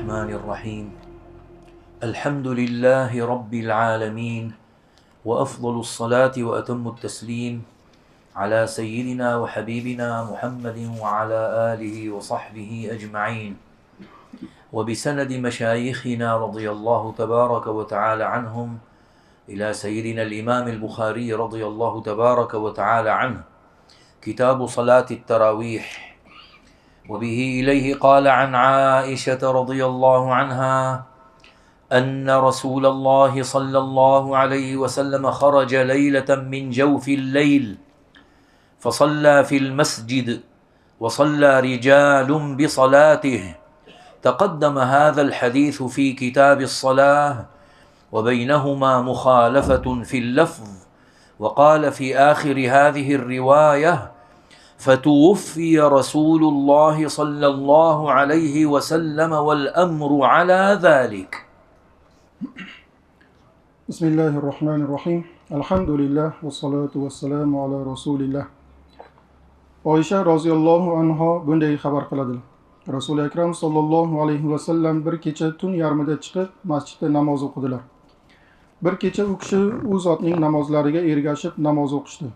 الرحمن الرحيم. الحمد لله رب العالمين، وأفضل الصلاة وأتم التسليم على سيدنا وحبيبنا محمد وعلى آله وصحبه أجمعين، وبسند مشايخنا رضي الله تبارك وتعالى عنهم إلى سيدنا الإمام البخاري رضي الله تبارك وتعالى عنه، كتاب صلاة التراويح. وبه إليه قال عن عائشة رضي الله عنها أن رسول الله صلى الله عليه وسلم خرج ليلة من جوف الليل فصلى في المسجد، وصلى رجال بصلاته. تقدم هذا الحديث في كتاب الصلاة، وبينهما مخالفة في اللفظ. وقال في آخر هذه الرواية: فتوفي رسول الله صلى الله عليه وسلم والأمر على ذلك. بسم الله الرحمن الرحيم. الحمد لله والصلاة والسلام على رسول الله. Oysha roziyallohu anha bunday xabar qiladilar. Rasul akram sallallohu alayhi va sallam bir kecha tun yarmida chiqib masjidda namoz o'qidilar. Bir kecha u kishi u zotning namozlariga ergashib namoz o'qishdi.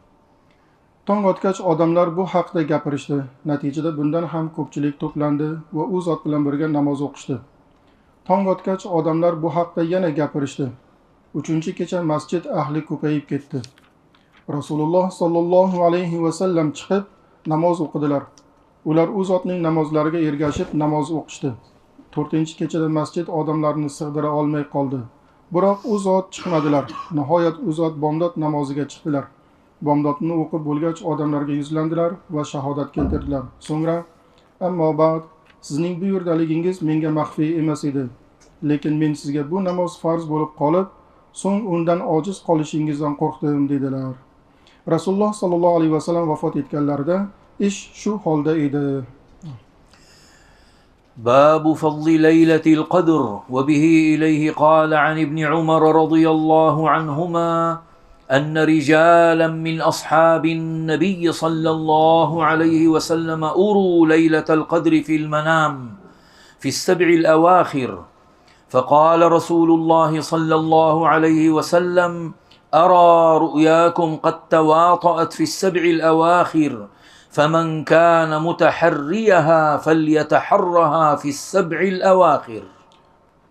Tong otgach odamlar bu haqda gapirishdi. Natijada bundan ham ko'pchilik to'plandi va u zot bilan birga namoz o'qishdi. Tong otgach odamlar bu haqda yana gapirishdi. Uchinchi kecha masjid ahli ko'payib ketdi. Rasululloh sallallohu alayhi va sallam chiqib namoz o'qidilar. Ular u zotning namozlariga ergashib namoz o'qishdi. To'rtinchi kechada masjid odamlarni sig'dira olmay qoldi. Biroq u zot chiqmadilar. Nihoyat u zot bomdod namoziga chiqdilar. Bomdodni o'qib bo'lgach odamlarga yuzlandilar va shahodat keltirdilar. So'ngra: "Ammo ba'd, sizning bu yerdaligingiz menga maxfiy emas edi. Lekin men sizga bu namoz farz bo'lib qolib, so'ng undan ojiz qolishingizdan qo'rqdim" dedilar. Rasululloh sallallohu alayhi vasallam vafot etganlarida ish shu holda edi. باب فضل ليلة القدر. وبه إليه قال عن ابن عمر رضي الله عنهما أن رجالا من أصحاب النبي صلى الله عليه وسلم أروا ليلة القدر في المنام في السبع الأواخر، فقال رسول الله صلى الله عليه وسلم: أرى رؤياكم قد تواطأت في السبع الأواخر، فمن كان متحريها فليتحرها في السبع الأواخر.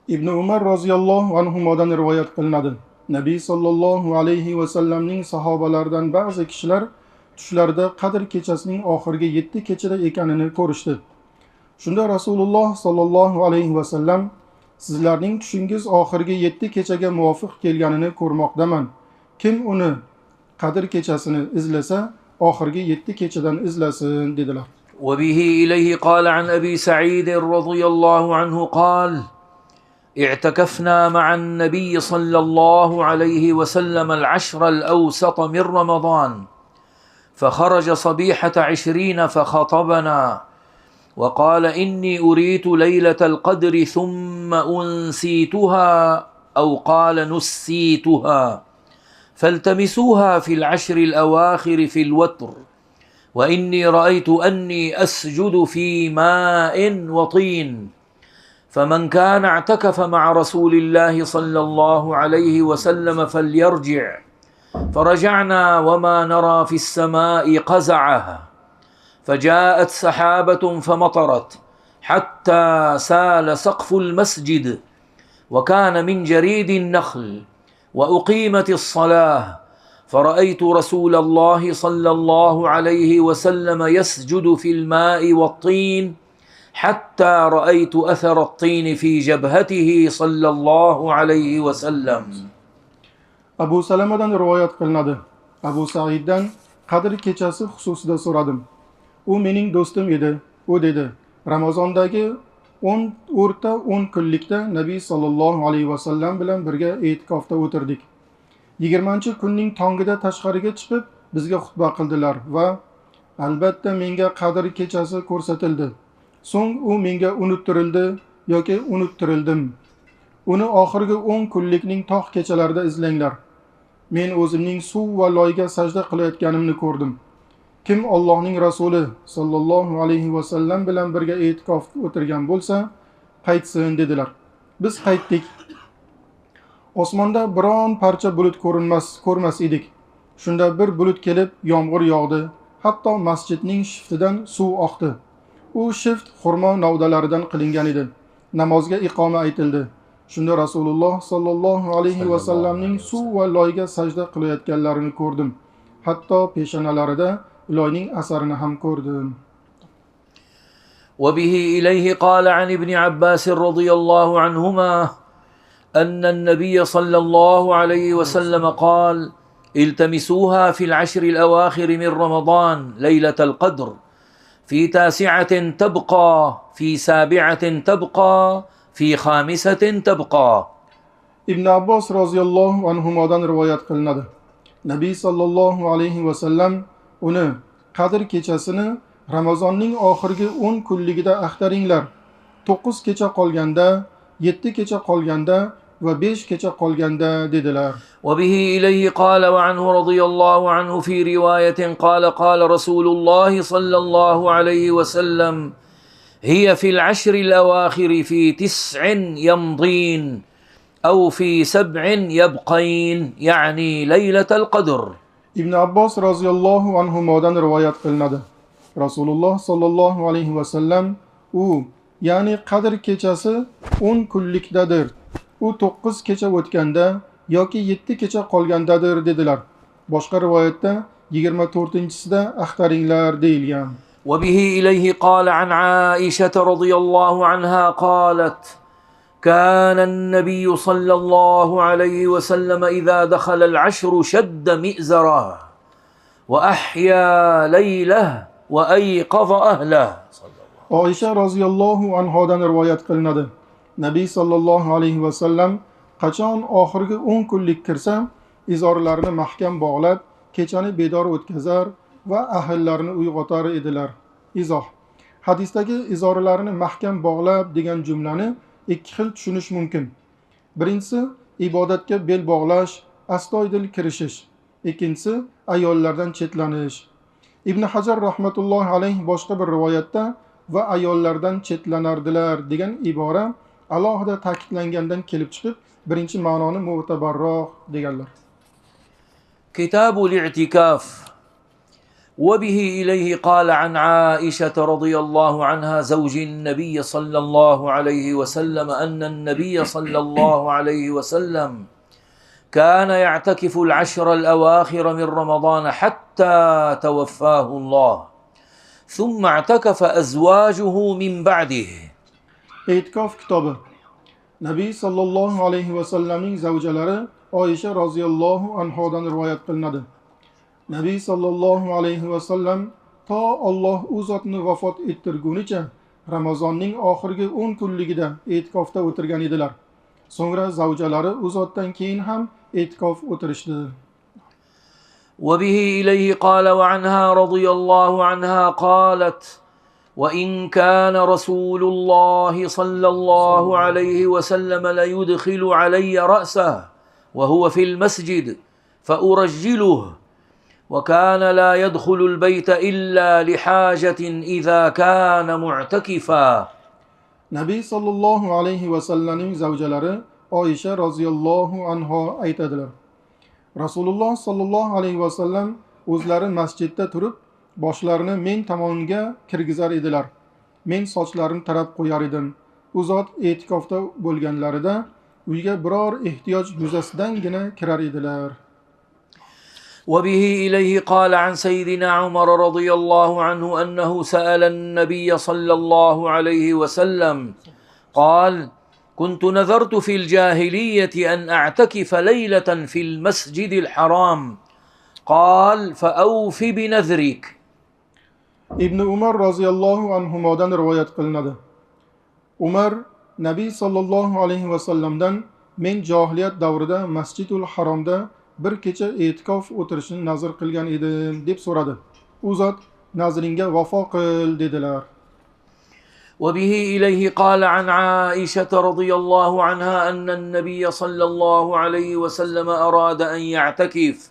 Ibn Umar roziyallohu anhudan rivoyat qilinadi. Nabiy sallallohu alayhi va sallamning sahobalaridan ba'zi kishilar tushlarida Qadr kechasining oxirgi 7 kechada ekanini ko'rishdi. Shunda Rasululloh sallallohu alayhi va sallam: "Sizlarning tushingiz oxirgi 7 kechaga muvofiq kelganini ko'rmoqdaman. Kim uni Qadr kechasini izlasa, oxirgi 7 kechadan izlasin" dedilar. وبه إليه قال عن أبي سعيد رضي الله عنه قال: اعتكفنا مع النبي صلى الله عليه وسلم العشر الأوسط من رمضان، فخرج صبيحة 20 فخطبنا وقال: إني أريت ليلة القدر ثم أنسيتها، أو قال نسيتها، فالتمسوها في العشر الأواخر في الوتر، وإني رأيت أني أسجد في ماء وطين، فمن كان اعتكف مع رسول الله صلى الله عليه وسلم فليرجع. فرجعنا وما نرى في السماء قزعه، فجاءت سحابة فمطرت حتى سال سقف المسجد، وكان من جريد النخل، وأقيمت الصلاة، فرأيت رسول الله صلى الله عليه وسلم يسجد في الماء والطين، حتى رأيت أثر الطين في جبهته صلى الله عليه وسلم. Abu Salamadan rivoyat qilinadi. Abu Saiddan Qadr kechasi xususida so'radim. U mening do'stim edi. U dedi: Ramazondagi 10 kunlikda Nabiy sallallohu alayhi va sallam bilan birga e'tikofda o'tirdik. 20-kunning tongida tashqariga chiqib bizga xutba qildilar va albatta menga Qadr kechasi ko'rsatildi. So'ng u menga unuttirildi yoki unuttirildim. Uni oxirgi 10 kunlikning tog' kechalarida izlanglar. Men o'zimning suv va loyga sajda qilayotganimni ko'rdim. Kim Allohning Rasuli sallallohu alayhi va sallam bilan birga e'tikof o'tirgan bo'lsa, qaytsin dedilar. Biz qaytdik. Osmonda biron parcha bulut ko'rmas edik. Shunda bir bulut kelib yomg'ir yog'di. Hatto masjidning shiftidan suv oqdi. U shift xurmo novdalaridan qilingan edi. Namozga iqoma aytildi. Shunda Rasululloh sallallohu alayhi va sallamning suv va loyga sajda qilayotganlarini ko'rdim. Hatto peshonalarida loyning asarini ham ko'rdim. وبه إليه قال عن ابن عباس رضي الله عنهما أن النبي صلى الله عليه وسلم قال: التمسوها في العشر الأواخر من رمضان ليلة القدر، في 9 تبقى، في 7 تبقى، في 5 تبقى. Ibn Abbos roziyallohu anhumodan rivoyat qilinadi. Nabiy sallallohu alayhi va sallam uni Qadr kechasini Ramazonning oxirgi 10 kunligida axtaringlar. 9 kecha qolganda, 7 kecha qolganda va 5 kecha qolganda dedilar. وبه إليه قال وعنه رضي الله عنه في رواية قال: قال رسول الله صلى الله عليه وسلم: هي في العشر الأواخر في 9 يمضين أو في 7 يبقين، يعني ليلة القدر. Ibn Abbos roziyallohu anhumodan rivoyat qilinadi. Rasululloh sallallohu alayhi va sallam ya'ni Qadr kechasi 10 kunlikdadir. U 9 kecha o'tganda yoki 7 kecha qolgandadir dedilar. Boshqa rivoyatda 24-sida axtaringlar deyilgan. وبه إليه قال عن عائشة رضي الله عنها قالت: كان النبي صلى الله عليه وسلم إذا دخل العشر شد مئزره وأحيا ليله وأيقظ أهله. Oysha roziyallohu anhodan rivoyat qilinadi. Nabiy sallallohu alayhi va sallam qachon oxirgi 10 kunlik kirsa, izorlarini mahkam bog'lab, kechani bedor o'tkazar va ahllarini uyg'otar edilar. Izoh: hadisdagi izorlarini mahkam bog'lab degan jumlani ikki xil tushunish mumkin. Birinchisi ibodatga bel bog'lash, astoydil kirishish. Ikkinchisi ayollardan chetlanish. Ibn Hajar rahmatullohi alayhi boshqa bir rivoyatda va ayollardan chetlanardilar degan ibora alohida ta'kidlangandan kelib chiqib, birinchi ma'noni mo'tabarroq deganlar. كتاب الاعتكاف. وبه إليه قال عن عائشة رضي الله عنها زوج النبي صلى الله عليه وسلم أن النبي صلى الله عليه وسلم كان يعتكف العشر الأواخر من رمضان حتى توفاه الله، ثم اعتكف أزواجه من بعده. E'tikof kitobi. Nabiy sallallohu alayhi va sallamning zavjalari Oysha roziyallohu anhodan rivoyat qilinadi. Nabiy sallallohu alayhi va sallam to Alloh u zotni vafot ettirgunicha Ramazonning oxirgi 10 kunligida e'tikofda o'tirgan edilar. So'ngra zavjalari u zotdan keyin ham e'tikof o'tirishdi. وبه إليه قال وعنها رضي الله عنها قالت: وإن كان رسول الله صلى الله عليه وسلم ليدخل علي رأسه وهو في المسجد فأرجله، وكان لا يدخل البيت إلا لحاجة إذا كان معتكفا. Nabiy sallallohu alayhi va sallamning zavjalari Oysha roziyallohu anha aytadilar. Rasululloh sallallohu alayhi va sallam o'zlari masjidda turib, boshlarini men tomonga kirgizar edilar. Men sochlarini tarab qo'yar edim. U zot e'tikofda bo'lganlarida uyga biror ehtiyoj yuzasidangina kirar edilar. وبه إليه قال عن سيدنا عمر رضي الله عنه أنه سأل النبي صلى الله عليه وسلم قال: كنت نذرت في الجاهلية أن أعتكف ليلة في المسجد الحرام، قال: فأوف بنذرك. Ibn Umar roziyallohu anhumodan rivoyat qilinadi. Umar Nabiy sallallohu alayhi va sallamdan men jahiliyat davrida Masjidul Haromda bir kecha e'tikof o'tirishni nazr qilgan edim deb so'radi. U zot nazringga vafo qil dedilar. وبه إليه قال عن عائشة رضي الله عنها أن النبي صلى الله عليه وسلم أراد أن يعتكف،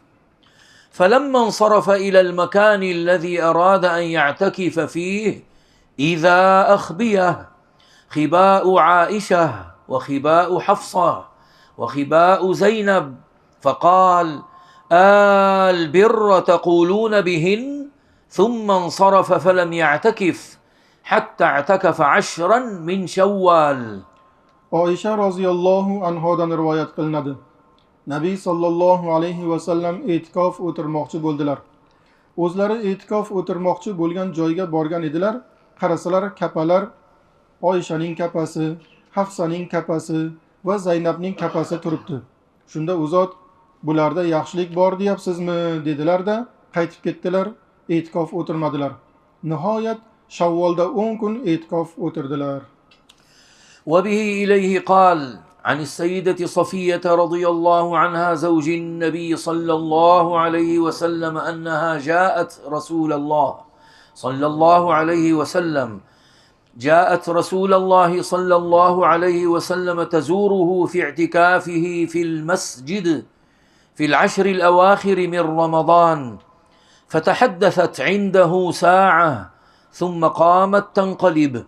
فلما انصرف إلى المكان الذي أراد أن يعتكف فيه إذا أخبيه، خباء عائشة وخباء حفصة وخباء زينب، فقال: البر تقولون بهن، ثم انصرف فلم يعتكف حتى اعتكف 10 من شوال. Oysha roziyallohu anhodan rivoyat qilinadi. Nabiy sallallohu alayhi va sallam e'tikof o'tirmoqchi bo'ldilar. O'zlari e'tikof o'tirmoqchi bo'lgan joyga borgan edilar. Qarasalar kapalar Oyshaning kapasi, Hafsaning kapasi va Zaynabning kapasi turibdi. Shunda u zot: "Bularda yaxshilik bor deyapsizmi?" dedilar-da, qaytib ketdilar, e'tikof o'tirmadilar. Nihoyat Shavvolda 10 kun e'tikof o'tirdilar. وبه إليه قال عن السيدة صفية رضي الله عنها زوج النبي صلى الله عليه وسلم أنها جاءت رسول الله صلى الله عليه وسلم تزوره في اعتكافه في المسجد في العشر الأواخر من رمضان، فتحدثت عنده ساعة ثم قامت تنقلب،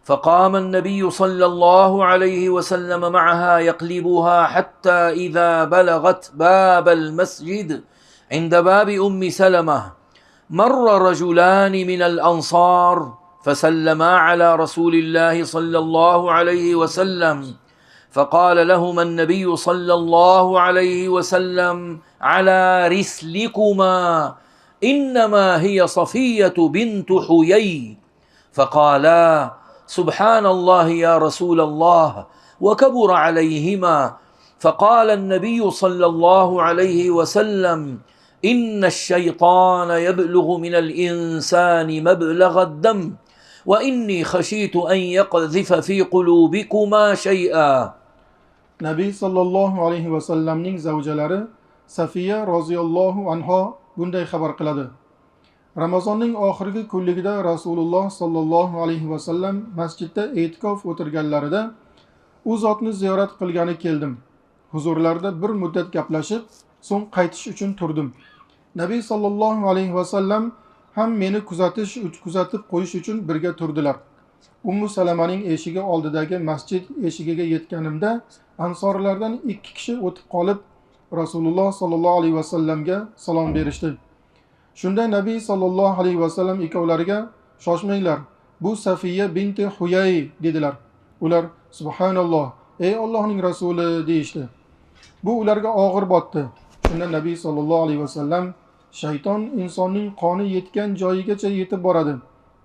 فقام النبي صلى الله عليه وسلم معها يقلبها حتى إذا بلغت باب المسجد عند باب أم سلمة مر رجلان من الأنصار فسلما على رسول الله صلى الله عليه وسلم، فقال لهما النبي صلى الله عليه وسلم: على رسلكما، إنما هي صفية بنت حيي. فقالا: سبحان الله يا رسول الله، وكبر عليهما. فقال النبي صلى الله عليه وسلم: إن الشيطان يبلغ من الإنسان مبلغ الدم، وإني خشيت أن يقذف في قلوبكما شيئا. Nabiy sallallohu alayhi va sallamning zavjalari Safiya roziyallohu anha bunday xabar qiladi. Ramazonning oxirgi kunligida Rasululloh sallallohu alayhi va sallam masjidda e'tikof o'tirganlarida u zotni ziyorat qilgani keldim. Huzurlarida bir muddat gaplashib, so'ng qaytish uchun turdim. Nabiy sallallohu alayhi va sallam ham meni kuzatib qo'yish uchun birga turdilar. Ummu Salamaning eshigi oldidagi masjid eshigiga yetganimda ansorlardan 2 kishi o'tib qolib Rasululloh sallallohu alayhi va sallamga salom berishdi. Shunda Nabiy sallallohu alayhi va sallam ikkovlariga: "Shoshmanglar, bu Safiya binti Huyay" dedilar. Ular: "Subhanalloh, ey Allohning rasuli" deyishdi. Bu ularga og'ir botdi. Shunda Nabiy sallallohu alayhi va sallam: "Shayton insonning qoni yetgan joyigacha yetib boradi.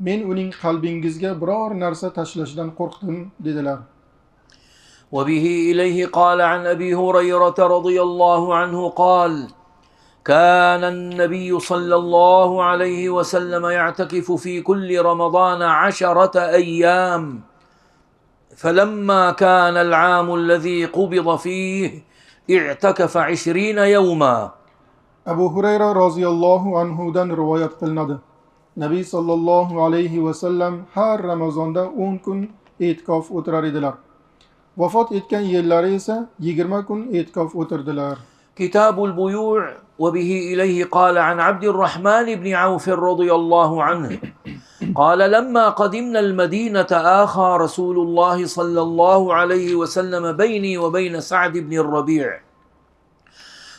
Men uning qalbingizga biror narsa tashlashidan qo'rqdim" dedilar. وبه إليه قال عن أبي هريرة رضي الله عنه قال: كان النبي صلى الله عليه وسلم يعتكف في كل رمضان 10 أيام، فلما كان العام الذي قبض فيه اعتكف 20 يوما. Abu Hurayra roziyallohu anhudan rivoyat qilinadi. Nabiy sallallohu alayhi va sallam har Ramazonda 10 kun e'tikof o'tirar edilar. Vafot etgan yillari esa 20 kun e'tikof o'tirdilar. كتاب البيوع. وبه إليه قال عن عبد الرحمن بن عوف رضي الله عنه قال: لما قدمنا المدينة آخى رسول الله صلى الله عليه وسلم بيني وبين سعد بن الربيع،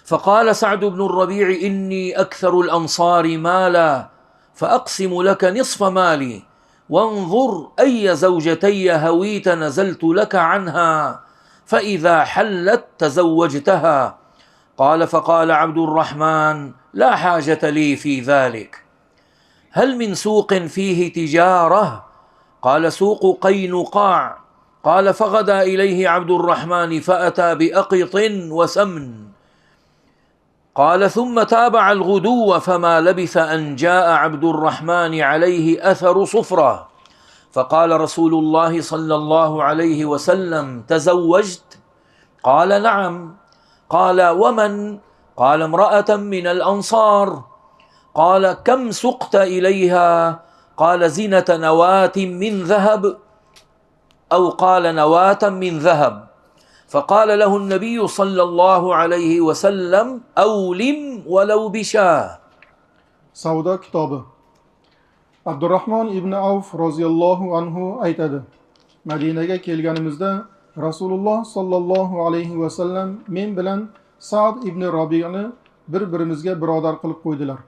فقال سعد بن الربيع: إني أكثر الأنصار مالا، فأقسم لك نصف مالي، وانظر أي زوجتي هويت نزلت لك عنها، فإذا حلت تزوجتها. قال: فقال عبد الرحمن: لا حاجة لي في ذلك. هل من سوق فيه تجارة؟ قال: سوق قينقاع. قال: فغدا إليه عبد الرحمن فأتى بأقط وسمن. قال: ثم تابع الغدو، فما لبث أن جاء عبد الرحمن عليه أثر صفرة، فقال رسول الله صلى الله عليه وسلم: تزوجت؟ قال: نعم. قال: ومن؟ قال: امرأة من الأنصار. قال: كم سقت إليها؟ قال: زنة نواة من ذهب، أو قال نواة من ذهب. فقال له النبي صلى الله عليه وسلم: أولم ولو بشاه. Savdo kitobi. Abdurrahmon ibn Avf roziyallohu anhu aytadi: Madinaga kelganimizda Rasululloh sollallohu alayhi vasallam men bilan Sa'd ibn Rabi'ni bir-birimizga birodar qilib qo'ydilar.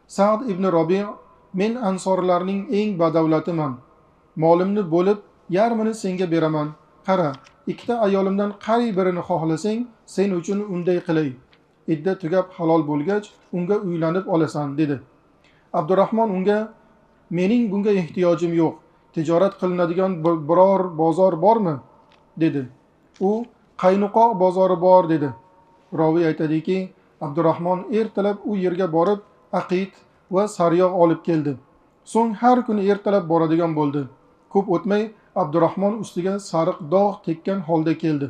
Sa'd ibn Rabi' men ansorlarning eng badavlatiman. Molimni bo'lib yarmini senga beraman. Qara, ikkita ayolimdan qari birini xohlasang, sen uchun unday qilay. Idda tugab halol bo'lgach, unga uylanib olasan, dedi. Abdurrahmon unga, mening bunga ehtiyojim yo'q. Tijorat qilinadigan biror bozor bormi? dedi. U Qaynuqoq bozori bor, dedi. Roviy aytadiki, Abdurrahmon ertalab u yerga borib, aqit va sariyog' olib keldi. So'ng har kuni ertalab boradigan bo'ldi. Ko'p o'tmay Abdurrahmon ustiga sariq dog' tekkan holda keldi.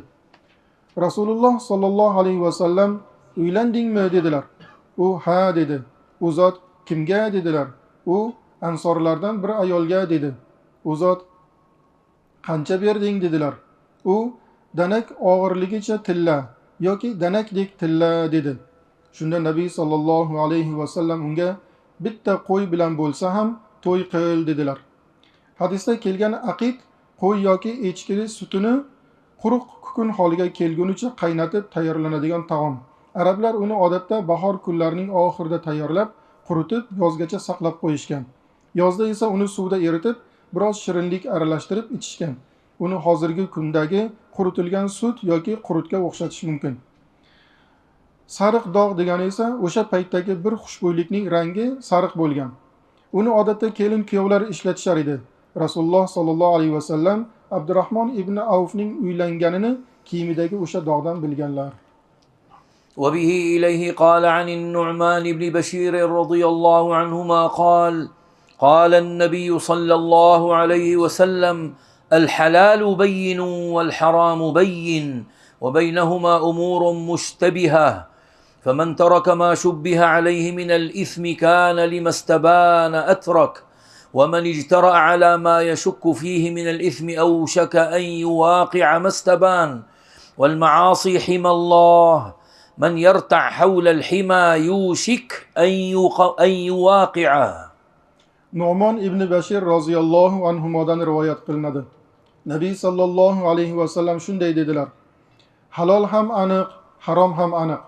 Rasululloh sollallohu alayhi vasallam, uylandingmi, dedilar. U ha, dedi. U zot kimga, dedilar. U ansorlardan bir ayolga, dedi. U zot qancha berding, dedilar. U danak og'irligicha tilla yoki danakdek tilla, dedi. Shunda Nabiy sallallohu alayhi vasallam unga bitta qo'y bilan bo'lsa ham to'y qil, dedilar. Hadisda kelgan aqid qo'y yoki echkili sutini quruq kukun holiga kelgunicha qaynatib tayyorlanadigan taom. Arablar uni odatda bahor kunlarining oxirida tayyorlab, quritib, yozgacha saqlab qo'yishgan. Yozda esa uni suvda eritib, biroz shirinlik aralashtirib ichishgan. Uni hozirgi kundagi quritilgan sut yoki qurutga o'xshatish mumkin. Sariq dog' degani esa o'sha paytdagi bir xushbo'ylikning rangi sariq bo'lgan. Uni odatda kelin kuyovlar ishlatishar edi. Rasululloh sollallohu alayhi vasallam Abdurrahmon ibn Avfning uylanganini kiyimidagi o'sha dog'dan bilganlar. وبه إليه قال عن النعمان بن بشير رضي الله عنهما قال النبي صلى الله عليه وسلم الحلال بين والحرام بين وبينهما أمور مشتبهة فمن ترك ما شبه عليه من الإثم كان لما استبان أترك ومن اجترأ على ما يشك فيه من الإثم أوشك أن يواقع ما استبان والمعاصي حمى الله من يرتع حول الحمى يوشك أن يواقعه. Nu'man ibn Bashir roziyallohu anhumodan rivoyat qilinadi. Nabiy sallallohu alayhi vasallam shunday dedilar: Halol ham aniq, harom ham aniq.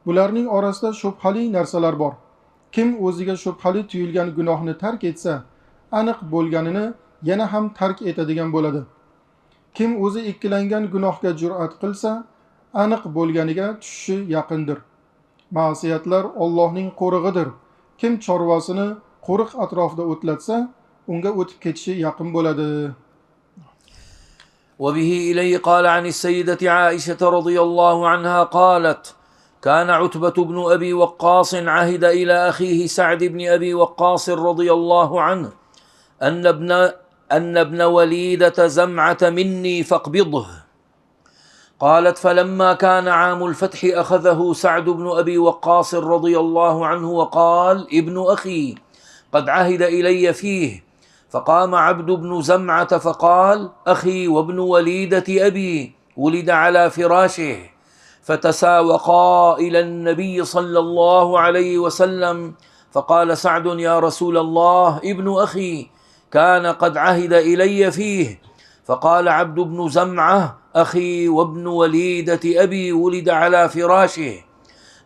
Bularning orasida shubhali narsalar bor. Kim o'ziga shubhali tuyulgan gunohni tark etsa, aniq bo'lganini yana ham tark etadigan bo'ladi. Kim o'zi ikkilangan gunohga jur'at qilsa, aniq bo'lganiga tushishi yaqindir. Ma'siyatlar Allohning qo'rig'idir. Kim chorvasini qo'riq atrofida o'tlatsa, unga o'tib ketishi yaqin bo'ladi. وبه إليه قال عن السيدة عائشة رضي الله عنها قالت: كان عتبة بن أبي وقاص عهد إلى أخيه سعد بن أبي وقاص رضي الله عنه أن ابن وليدة زمعة مني فاقبضه. قالت: فلما كان عام الفتح أخذه سعد بن أبي وقاص رضي الله عنه وقال: ابن أخي قد عهد إلي فيه. فقام عبد بن زمعة فقال: أخي وابن وليدة أبي ولد على فراشه. فتساوقا إلى النبي صلى الله عليه وسلم فقال سعد: يا رسول الله ابن أخي كان قد عهد إلي فيه. فقال عبد بن زمعة: أخي وابن وليدة أبي ولد على فراشه.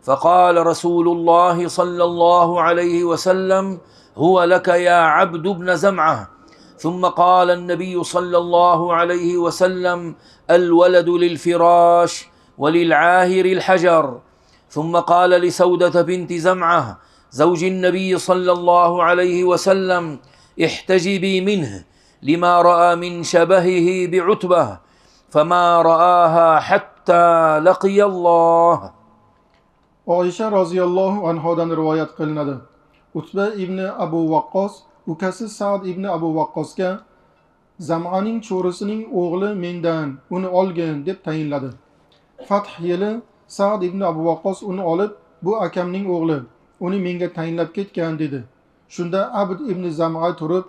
فقال رسول الله صلى الله عليه وسلم: هو لك يا عبد بن زمعة. ثم قال النبي صلى الله عليه وسلم: الولد للفراش وللعاهر الحجر. ثم قال لسودة بنت زمعة زوج النبي صلى الله عليه وسلم: احتجبي منه لما رأى من شبهه بعتبة فما رآها حتى لقي الله. Oysha roziyallohu anhodan rivoyat qilinadi. Utba ibn Abu Waqqos ukasi Sa'd ibn Abu Waqqosga Zam'aning cho'risining o'g'li mendan, uni olgin deb tayinladi. Fath yili Sa'd ibn Abu Waqqos uni olib, bu akamning o'g'li, uni menga tayinlab ketgan, dedi. Shunda Abd ibn Zam'a turib,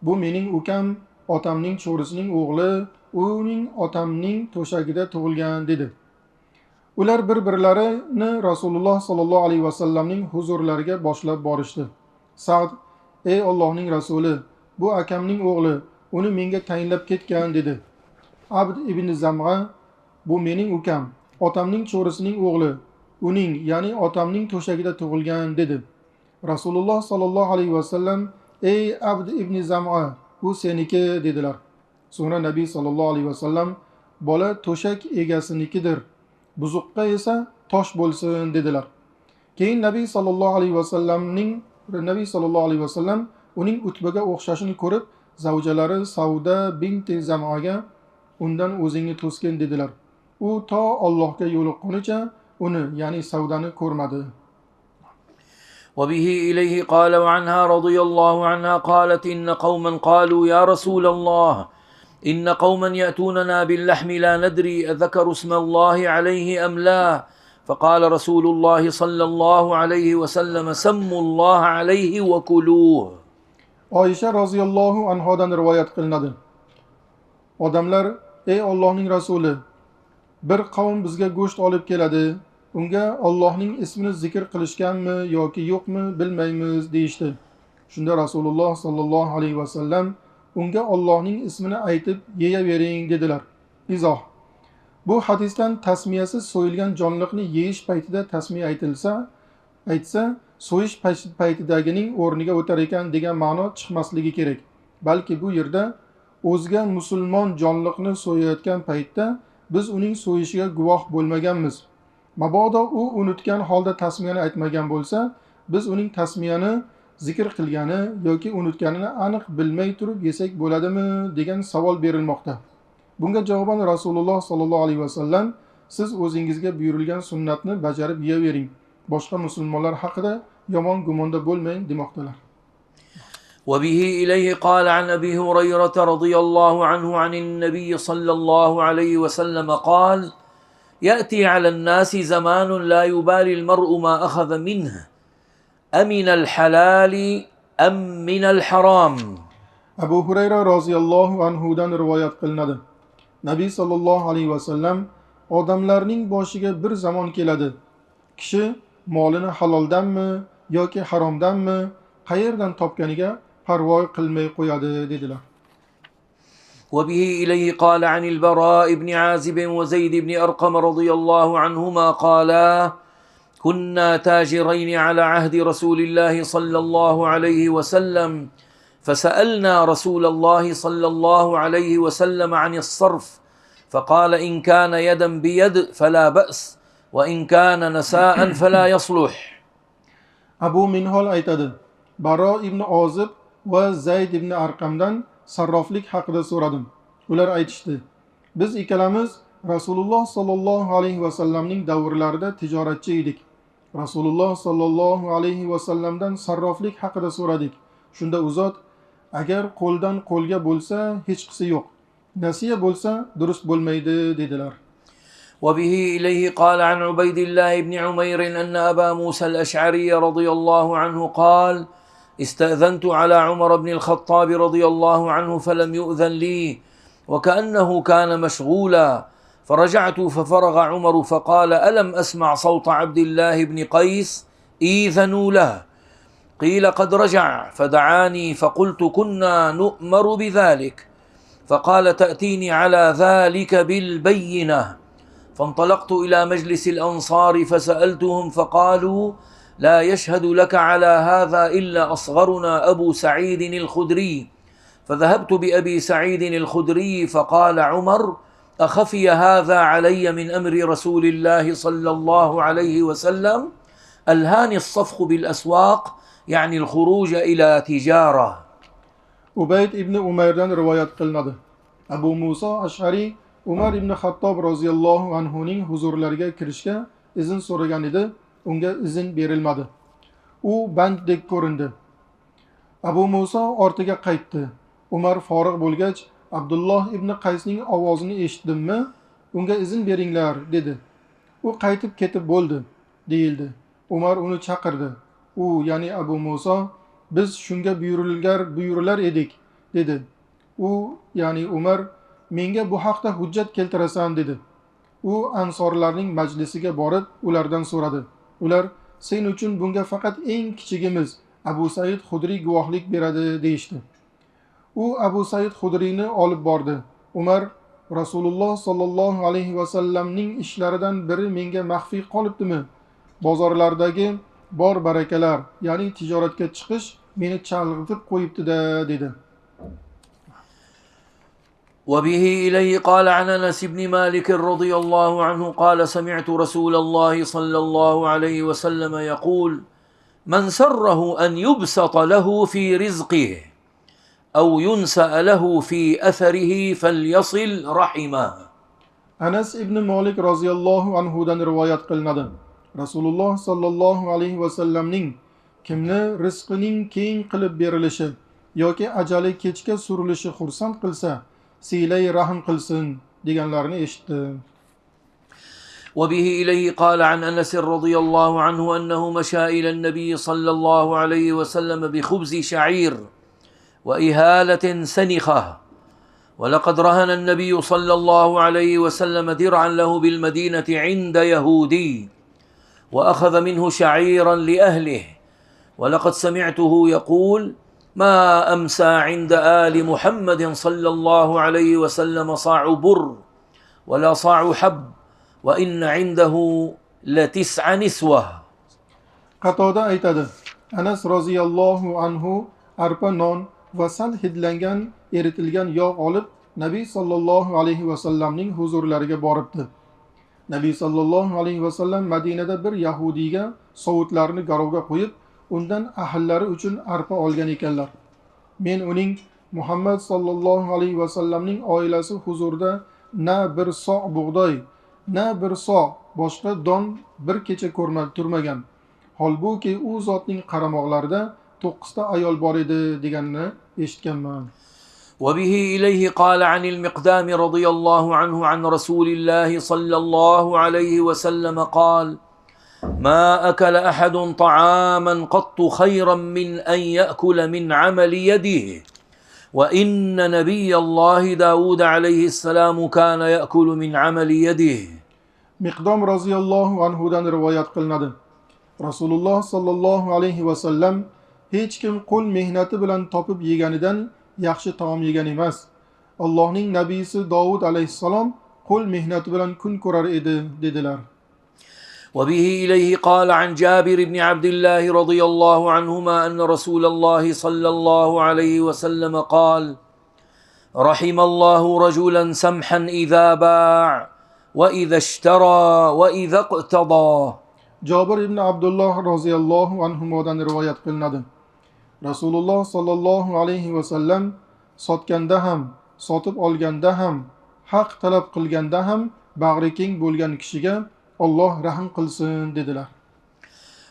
bu mening ukam, otamning cho'risining o'g'li, uning otamning to'shagida tug'ilgan, dedi. Ular bir-birlarini Rasululloh sollallohu alayhi vasallamning huzurlariga boshlab borishdi. Sa'd: ey Allohning rasuli, bu akamning o'g'li, uni menga tayinlab ketgan dedi. Abd ibn Zam'a, bu mening ukam, otamning cho'risining o'g'li, uning ya'ni otamning to'shagida tug'ilgan dedi. Rasululloh sollallohu alayhi vasallam, ey Abd ibn Zam'a, bu seniki dedilar. So'ngra Nabiy sollallohu alayhi vasallam, bola to'shak egasinikidir, buzuqqa esa tosh bo'lsin dedilar. Keyin Nabiy sollallohu alayhi vasallam uning Utbaga o'xshashini ko'rib, zavjalari Savda binti Zam'aga undan o'zingni to'sgin dedilar. U to Allohga yo'liqqunicha uni, ya'ni Savdani ko'rmadi. وبه إليه قال وعنها رضي الله عنها قالت إن قوما قالوا يا رسول الله إن قوما يأتوننا باللحم لا ندري أذكر اسم الله عليه أم لا فقال رسول الله صلى الله عليه وسلم سموا الله عليه وكلوه. Oysha roziyallohu anhodan rivoyat qilinadi. Odamlar, ey Allohning rasuli, bir qavm bizga go'sht olib keladi. Unga Allohning ismini zikr qilishganmi yoki yo'qmi bilmaymiz deyishdi. Shunda Rasululloh sallallohu alayhi vasallam unga Allohning ismini aytib yeyavering dedilar. Izoh: bu hadisdan tasmiyasiz so'yilgan jonliqni yeyish paytida tasmiya aytsa, so'yish paytidagining o'rniga o'tar ekan degan ma'no chiqmasligi kerak. Balki bu yerda o'zga musulmon jonliqni so'yayotgan paytda biz uning so'yishiga guvoh bo'lmaganmiz. Mabodo u unutgan holda tasmiyani aytmagan bo'lsa, biz uning tasmiyani zikr qilgani yoki unutganini aniq bilmay turib yesak bo'ladimi degan savol berilmoqda. Bunga javoban Rasululloh sollallohu alayhi vasallam, siz o'zingizga buyurilgan sunnatni bajarib yeyavering, boshqa musulmonlar haqida yomon gumonda bo'lmang demoqdalar. وبه إليه قال عن أبي هريرة رضي الله عنه عن النبي صلى الله عليه وسلم قال يأتي على الناس زمان لا يبالي المرء ما أخذ منه أمن الحلال أم من الحرام. Abu Hurayra roziyallohu anhudan rivoyat qilinadi. Nabiy sallallohu alayhi vasallam, odamlarning boshiga bir zamon keladi. Kishi molini haloldanmi yoki haromdanmi, qayerdan topganiga parvo qilmay qo'yadi dedilar. وبه إليه قال عن البراء بن عازب وزيد بن أرقم رضي الله عنهما قالا كنا تاجرين على عهد رسول الله صلى الله عليه وسلم فسألنا رسول الله صلى الله عليه وسلم عن الصرف فقال إن كان يدا بيد فلا بأس وإن كان نساء فلا يصلح. Abu Minhol aytadi, Baro ibn Ozib va Zayd ibn Arqamdan sarroflik haqida so'radim. Ular aytishdi, biz ikkalamiz Rasululloh sollallohu alayhi vasallamning davrlarida tijoratchi edik. Rasululloh sollallohu alayhi vasallamdan sarroflik haqida so'radik. Shunda u zot, agar qo'ldan qo'lga bo'lsa hech qisi yo'q, nasiya bo'lsa durust bo'lmaydi dedilar. وبه إليه قال عن عبيد الله بن عمير أن أبا موسى الأشعري رضي الله عنه قال استأذنت على عمر بن الخطاب رضي الله عنه فلم يؤذن لي وكأنه كان مشغولا فرجعت ففرغ عمر فقال ألم أسمع صوت عبد الله بن قيس إيذنوا له قيل قد رجع فدعاني فقلت كنا نؤمر بذلك فقال تأتيني على ذلك بالبينة فانطلقت إلى مجلس الأنصار فسألتهم فقالوا لا يشهد لك على هذا إلا أصغرنا أبو سعيد الخدري فذهبت بأبي سعيد الخدري فقال عمر أخفي هذا علي من أمر رسول الله صلى الله عليه وسلم ألهاني الصفق بالأسواق يعني الخروج إلى تجارة. Ubayd ibn Umayrdan rivoyat qilinadi. Abu Musa Ash'ari Umar ibn Xattob roziyallohu anhuning huzurlariga kirishga izn so'ragan edi, unga izn berilmadi. U banddek ko'rindi. Abu Musa ortiga qaytdi. Umar forig' bo'lgach, Abdulloh ibn Qaysning ovozini eshitdimmi? Unga izn beringlar dedi. U qaytib ketib bo'ldi, deyildi. Umar uni chaqirdi. U, ya'ni Abu Musa, biz shunga buyurilar edik, dedi. U, ya'ni Umar, menga bu haqda hujjat keltirasan dedi. U ansorlarning majlisiga borib ulardan so'radi. Ular, sen uchun bunga faqat eng kichigimiz Abu Said Xudri guvohlik beradi deyishdi. U Abu Said Xudriyni olib bordi. Umar Rasululloh sollallohu alayhi vasallamning ishlaridan biri menga maxfiy qolibdimi? Bozorlardagi bor barakalar, ya'ni tijoratga chiqish meni chalg'itib qo'yibdi-da, dedi. وبه إليه قال عن أنس بن مالك رضي الله عنه قال سمعت رسول الله صلى الله عليه وسلم يقول من سره أن يبسط له في رزقه أو ينسأ له في أثره فليصل رحمه. Anas ibn Malik roziyallohu anhudan rivoyat qilinadi. Rasululloh sollallohu alayhi vasallamning kimni rizqining keng qilib berilishi yoki ajali kechga surilishi xursand qilsa, siylay rahm qilsin deganlarini eshitdi. وبه إليه قال عن أنس رضي الله عنه أنه مشى إلى النبي صلى الله عليه وسلم بخبز شعير وإهالة سنخة، ولقد رهن النبي صلى الله عليه وسلم درعا له بالمدينة عند يهودي وأخذ منه شعيرا لأهله، ولقد سمعته يقول ما أمسى عند آل محمد صلى الله عليه وسلم صاع بر ولا صاع حب وإن عنده لتسع نسوة. Qatoda aytadi, Anas roziyallohu anhu arpa non va sal hidlangan eritilgan yog' olib Nabiy sallallohu alayhi vasallamning huzurlariga boribdi. Nabiy sallallohu alayhi vasallam Madinada bir yahudiyga sovutlarni garovga qo'yib, undan ahllari uchun arpa olgan ekanlar. Men uning Muhammad sallallohu alayhi vasallamning oilasi huzurida na bir so' bug'doy, na bir so' boshqa don bir kecha turmagan. Holbuki u zotning qaramoqlarida 9 ta ayol bor edi deganini eshitganman. وبه إليه قال عن المقدام رضي الله عنه عن رسول الله صلى الله عليه وسلم قال ما أكل أحد طعاما قط خيرا من أن يأكل من عمل يده وإن نبي الله داود عليه السلام كان يأكل من عمل يده. Miqdom roziyallohu anhudan rivoyat qilinadi. Rasululloh sallallohu alayhi vasallam hech kim qo'l mehnati bilan topib yeganidan yaxshi taom yegan emas. Allohning nabiysi Davud alayhissalom qo'l mehnati bilan kun ko'rar edi dedilar. وبه إليه قال عن جابر بن عبد الله رضي الله عنهما أن رسول الله صلى الله عليه وسلم قال رحم الله رجلا سمحا إذا باع وإذا اشترى وإذا اقتضى. Jabir ibn Abdullah roziyallohu anhudan rivoyat qilinadi. Rasululloh sallallohu alayhi vasallam sotganda ham, sotib olganda ham, haq talab qilganda ham bag'ri keng bo'lgan kishiga Alloh rahm qilsin dedilar.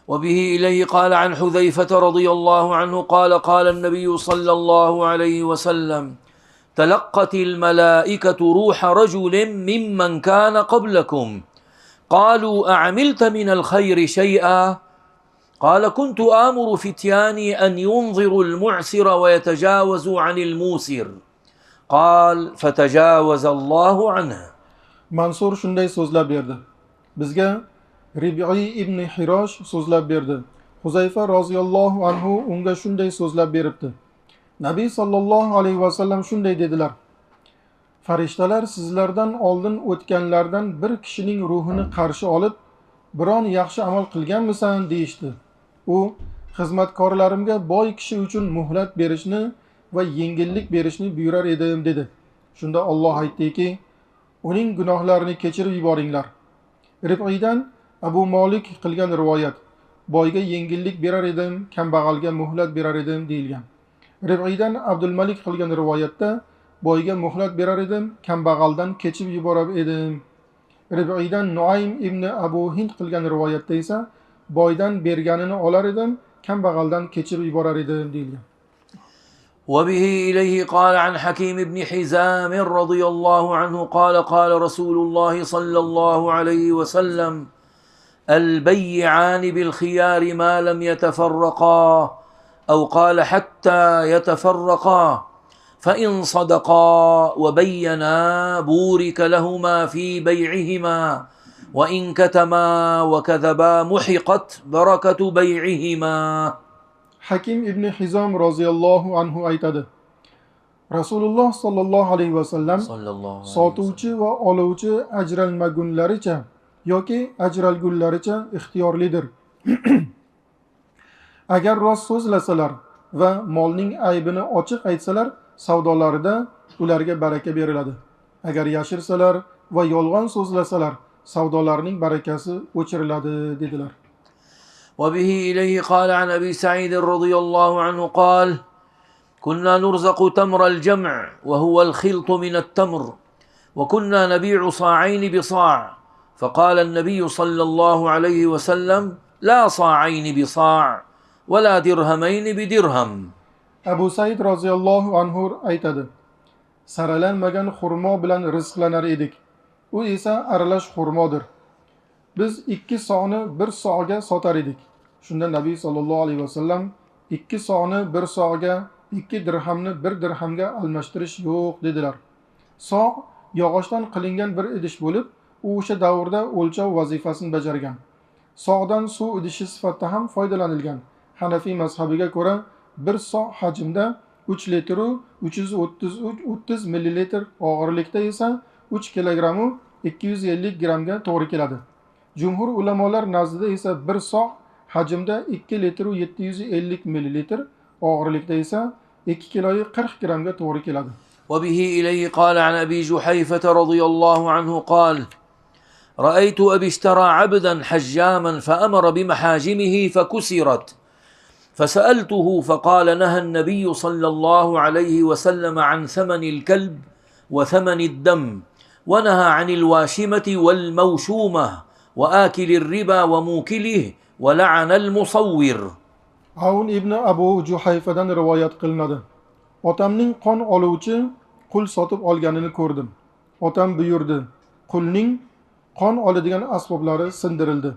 وبه إليه قال عن حذيفة رضي الله عنه قال قال النبي صلى الله عليه وسلم تلقت الملائكة روح رجل ممن كان قبلكم قالوا أعملت من الخير شيئا قال كنت آمر فتياني أن ينظروا المعسر ويتجاوزوا عن الموسر قال فتجاوز الله عنه. Mansur shunday so'zlab berdi. Bizga Rib'i ibn Hirosh so'zlab berdi. Huzayfa roziyallohu anhu unga shunday so'zlab beribdi. Nabiy sallallohu alayhi vasallam shunday dedilar. Farishtalar sizlardan oldin o'tganlardan bir kishining ruhini qarshi olib, biron yaxshi amal qilganmisan deyishdi. U xizmatkorlarimga boy kishi uchun muhlat berishni va yengillik berishni buyurar edim dedi. Shunda Alloh aytdiki, uning gunohlarini kechirib yuboringlar. Rib'idan Abu Malik qilgan rivoyat. Boyga yengillik berar edim, kambag'alga muhlat berar edim deyilgan. Rib'idan Abdul Malik qilgan rivoyatda boyga muhlat berar edim, kambag'aldan kechib yuborar edim. Rib'idan Nuaym ibn Abu Hind qilgan rivoyatda esa boydan berganini olar edim, kambag'aldan kechirib yuborar edim deyilgan. وبه إليه قال عن حكيم بن حزام رضي الله عنه قال قال رسول الله صلى الله عليه وسلم البيعان بالخيار ما لم يتفرقا أو قال حتى يتفرقا فإن صدقا وبينا بورك لهما في بيعهما وإن كتما وكذبا محقت بركة بيعهما. Hakim ibn Hizam roziyallohu anhu aytadi. Rasululloh sollallohu alayhi vasallam Sallallahu alayhi sotuvchi va oluvchi ajralmagunlaricha yoki ajralgunlaricha ixtiyorlidir. Agar rost so'zlasalar va molning aybini ochiq aytsalar, savdolarida ularga baraka beriladi. Agar yashirsalar va yolg'on so'zlasalar, savdolarining barakasi o'chiriladi dedilar. وبه إليه قال عن أبي سعيد رضي الله عنه قال: كنا نرزق تمر الجمع وهو الخلط من التمر، وكنا نبيع صاعين بصاع، فقال النبي صلى الله عليه وسلم: لا صاعين بصاع ولا درهمين بدرهم. Abu Said roziyallohu anhu aytadi: Saralanmagan xurmo bilan rizqlanar edik. U esa aralash xurmodir. Biz 2 soni 1 so'ga sotar edik. Shunda Nabiy sallallohu alayhi vasallam 2 soni 1 so'ga, 2 dirhamni 1 dirhamga almashtirish yo'q dedilar. So' yog'ochdan qilingan bir idish bo'lib, u o'sha davrda o'lchov vazifasini bajargan. So'dan suv idishi sifatida ham foydalanilgan. Hanafiy mazhabiga ko'ra 1 so' hajmda 3 litr 330 millilitr, og'irlikda esa 3 kilogramu 250 grammga to'g'ri keladi. Jumhur ulamolar nazdida esa 1 so' hajmda 2 litr 750 millilitr, og'irlikda esa 2 kiloyi 40 grammga to'g'ri keladi. وبه إليه قال عن أبي جحيفة رضي الله عنه قال: رأيت أبي اشترى عبدا حجاما فأمر بمحاجمه فكسرت، فسألته فقال: نهى النبي صلى الله عليه وسلم عن ثمن الكلب وثمن الدم، ونهى عن الواشمة والموشومة وآكل الربا وموكله، ولعن المصور. Avun ibn Abu Juhayfadan rivoyat qilinadi. Otamning qon oluvchi qul sotib olganini ko'rdim. Otam buyurdi: Qulning qon oladigan asboblari sindirildi.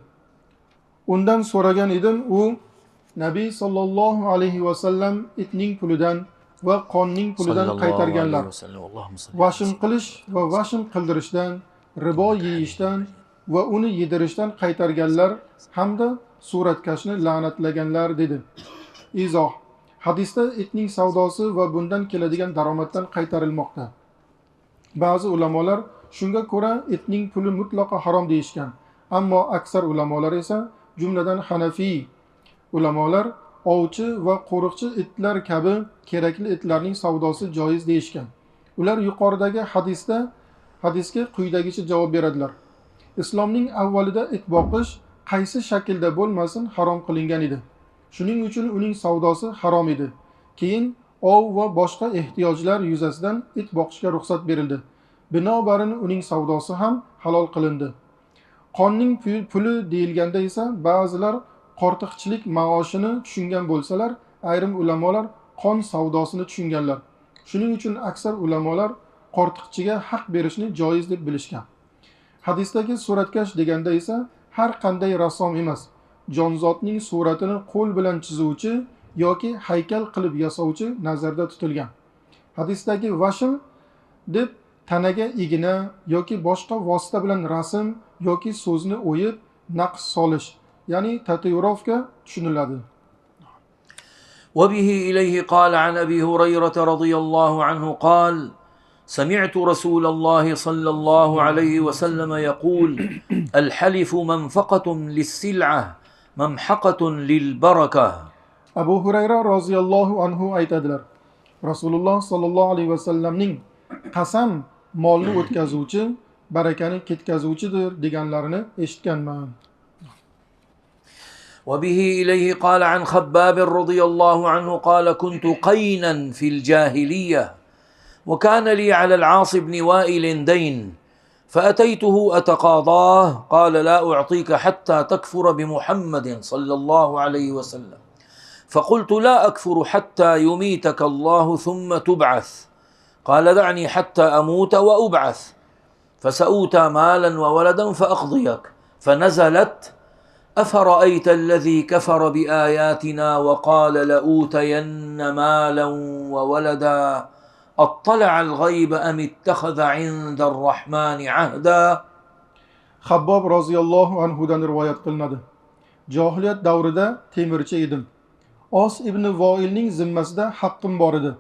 Undan so'ragan edim, u Nabiy sallallohu alayhi vasallam itning pulidan va qonning pulidan qaytarganlar. Vashim qilish va vashim qildirishdan, ribo yeyishdan va uni yedirishdan qaytarganlar hamda suratkashni la'natlaganlar dedi. Izoh: Hadisda itning savdosi va bundan keladigan daromaddan qaytarilmoqda. Ba'zi ulamolar shunga ko'ra itning puli mutlaqo harom deyishgan. Ammo aksar ulamolar esa, jumladan Hanafiy ulamolar, ovchi va qo'riqchi itlar kabi kerakli itlarning savdosi joiz deyishgan. Ular yuqoridagi hadisga quyidagicha javob beradilar. Islomning avvalida it boqish qaysi shaklda bo'lmasin harom qilingan edi. Shuning uchun uning savdosi harom edi. Keyin ov va boshqa ehtiyojlar yuzasidan it boqishga ruxsat berildi. Binobarin uning savdosi ham halol qilindi. Qonning puli deyilganda esa ba'zilar qortiqchilik maoshini tushungan bo'lsalar, ayrim ulamolar qon savdosini tushunganlar. Shuning uchun aksar ulamolar qortiqchiga haq berishni joiz deb bilishgan. Hadisdagi suratkash deganda esa har qanday rassom emas, jonzotning suratini qo'l bilan chizuvchi yoki haykal qilib yasovchi nazarda tutilgan. Hadisdagi vashim deb tanaga igna yoki boshqa vosita bilan rasm yoki so'zni o'yib naqsh solish, ya'ni tatuirovka tushuniladi. وبه إليه قال عن أبي هريرة رضي الله عنه قال: سمعت رسول الله صلى الله عليه وسلم يقول: الحلف منفقة للسلعة ممحقة للبركة. Abu Hurayra roziyallohu anhu aytadilar: Rasululloh sallallohu alayhi vasallamning qasam molni o'tkazuvchi, barakani ketkazuvchidir deganlarini eshitganman. وبه إليه قال عن خباب رضي الله عنه قال: كنت قينا في الجاهلية، وكان لي على العاص بن وائل دين، فأتيته أتقاضاه، قال: لا أعطيك حتى تكفر بمحمد صلى الله عليه وسلم. فقلت: لا أكفر حتى يميتك الله ثم تبعث. قال: دعني حتى أموت وأبعث، فسأوتى مالا وولدا فأقضيك. فنزلت: أفرأيت الذي كفر بآياتنا وقال لأوتين مالا وولدا أطلع الغيب أم اتخذ عند الرحمن عهدا. Xabbob roziyallohu anhudan rivoyat qilinadi. Jahiliyat davrida temirchi edim. Os ibn Voilning zimmasida haqqim bor edi.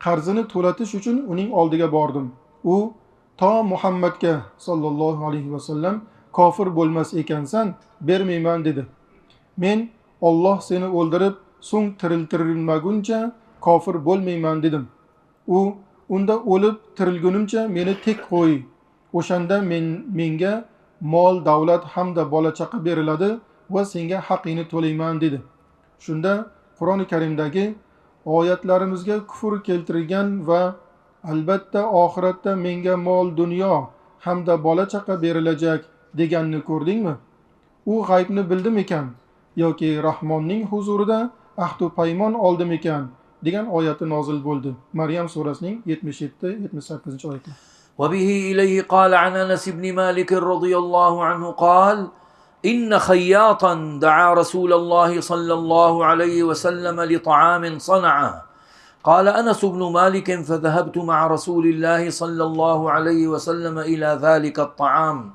qarzini to'latish uchun uning oldiga bordim. U to Muhammadga sallallohu alayhi vasallam kofir bo'lmas ekansan, bermayman dedi. Men Alloh seni o'ldirib, so'ng tiriltirilmaguncha kofir bo'lmayman dedim. U unda o'lib tirilgunimcha meni tek qo'y. O'shanda menga mol, davlat hamda bola chaqa beriladi va senga haqingni to'layman dedi. Shunda Qur'oni Karimdagi oyatlarimizga kufr keltirgan va albatta oxiratda menga mol, dunyo hamda bola chaqa berilajak deganni ko'rdingmi? U g'aybni bildimikan yoki Rahmonning huzurida ahd-u paymon oldimikan degan oyati nozil bo'ldi. Maryam surasining 77-78 oyatlar. وبه إليه قال عن أنس بن مالك رضي الله عنه قال: إن خياطا دعا رسول الله صلى الله عليه وسلم لطعام صنعه. قال أنس بن مالك: فذهبت مع رسول الله صلى الله عليه وسلم إلى ذلك الطعام،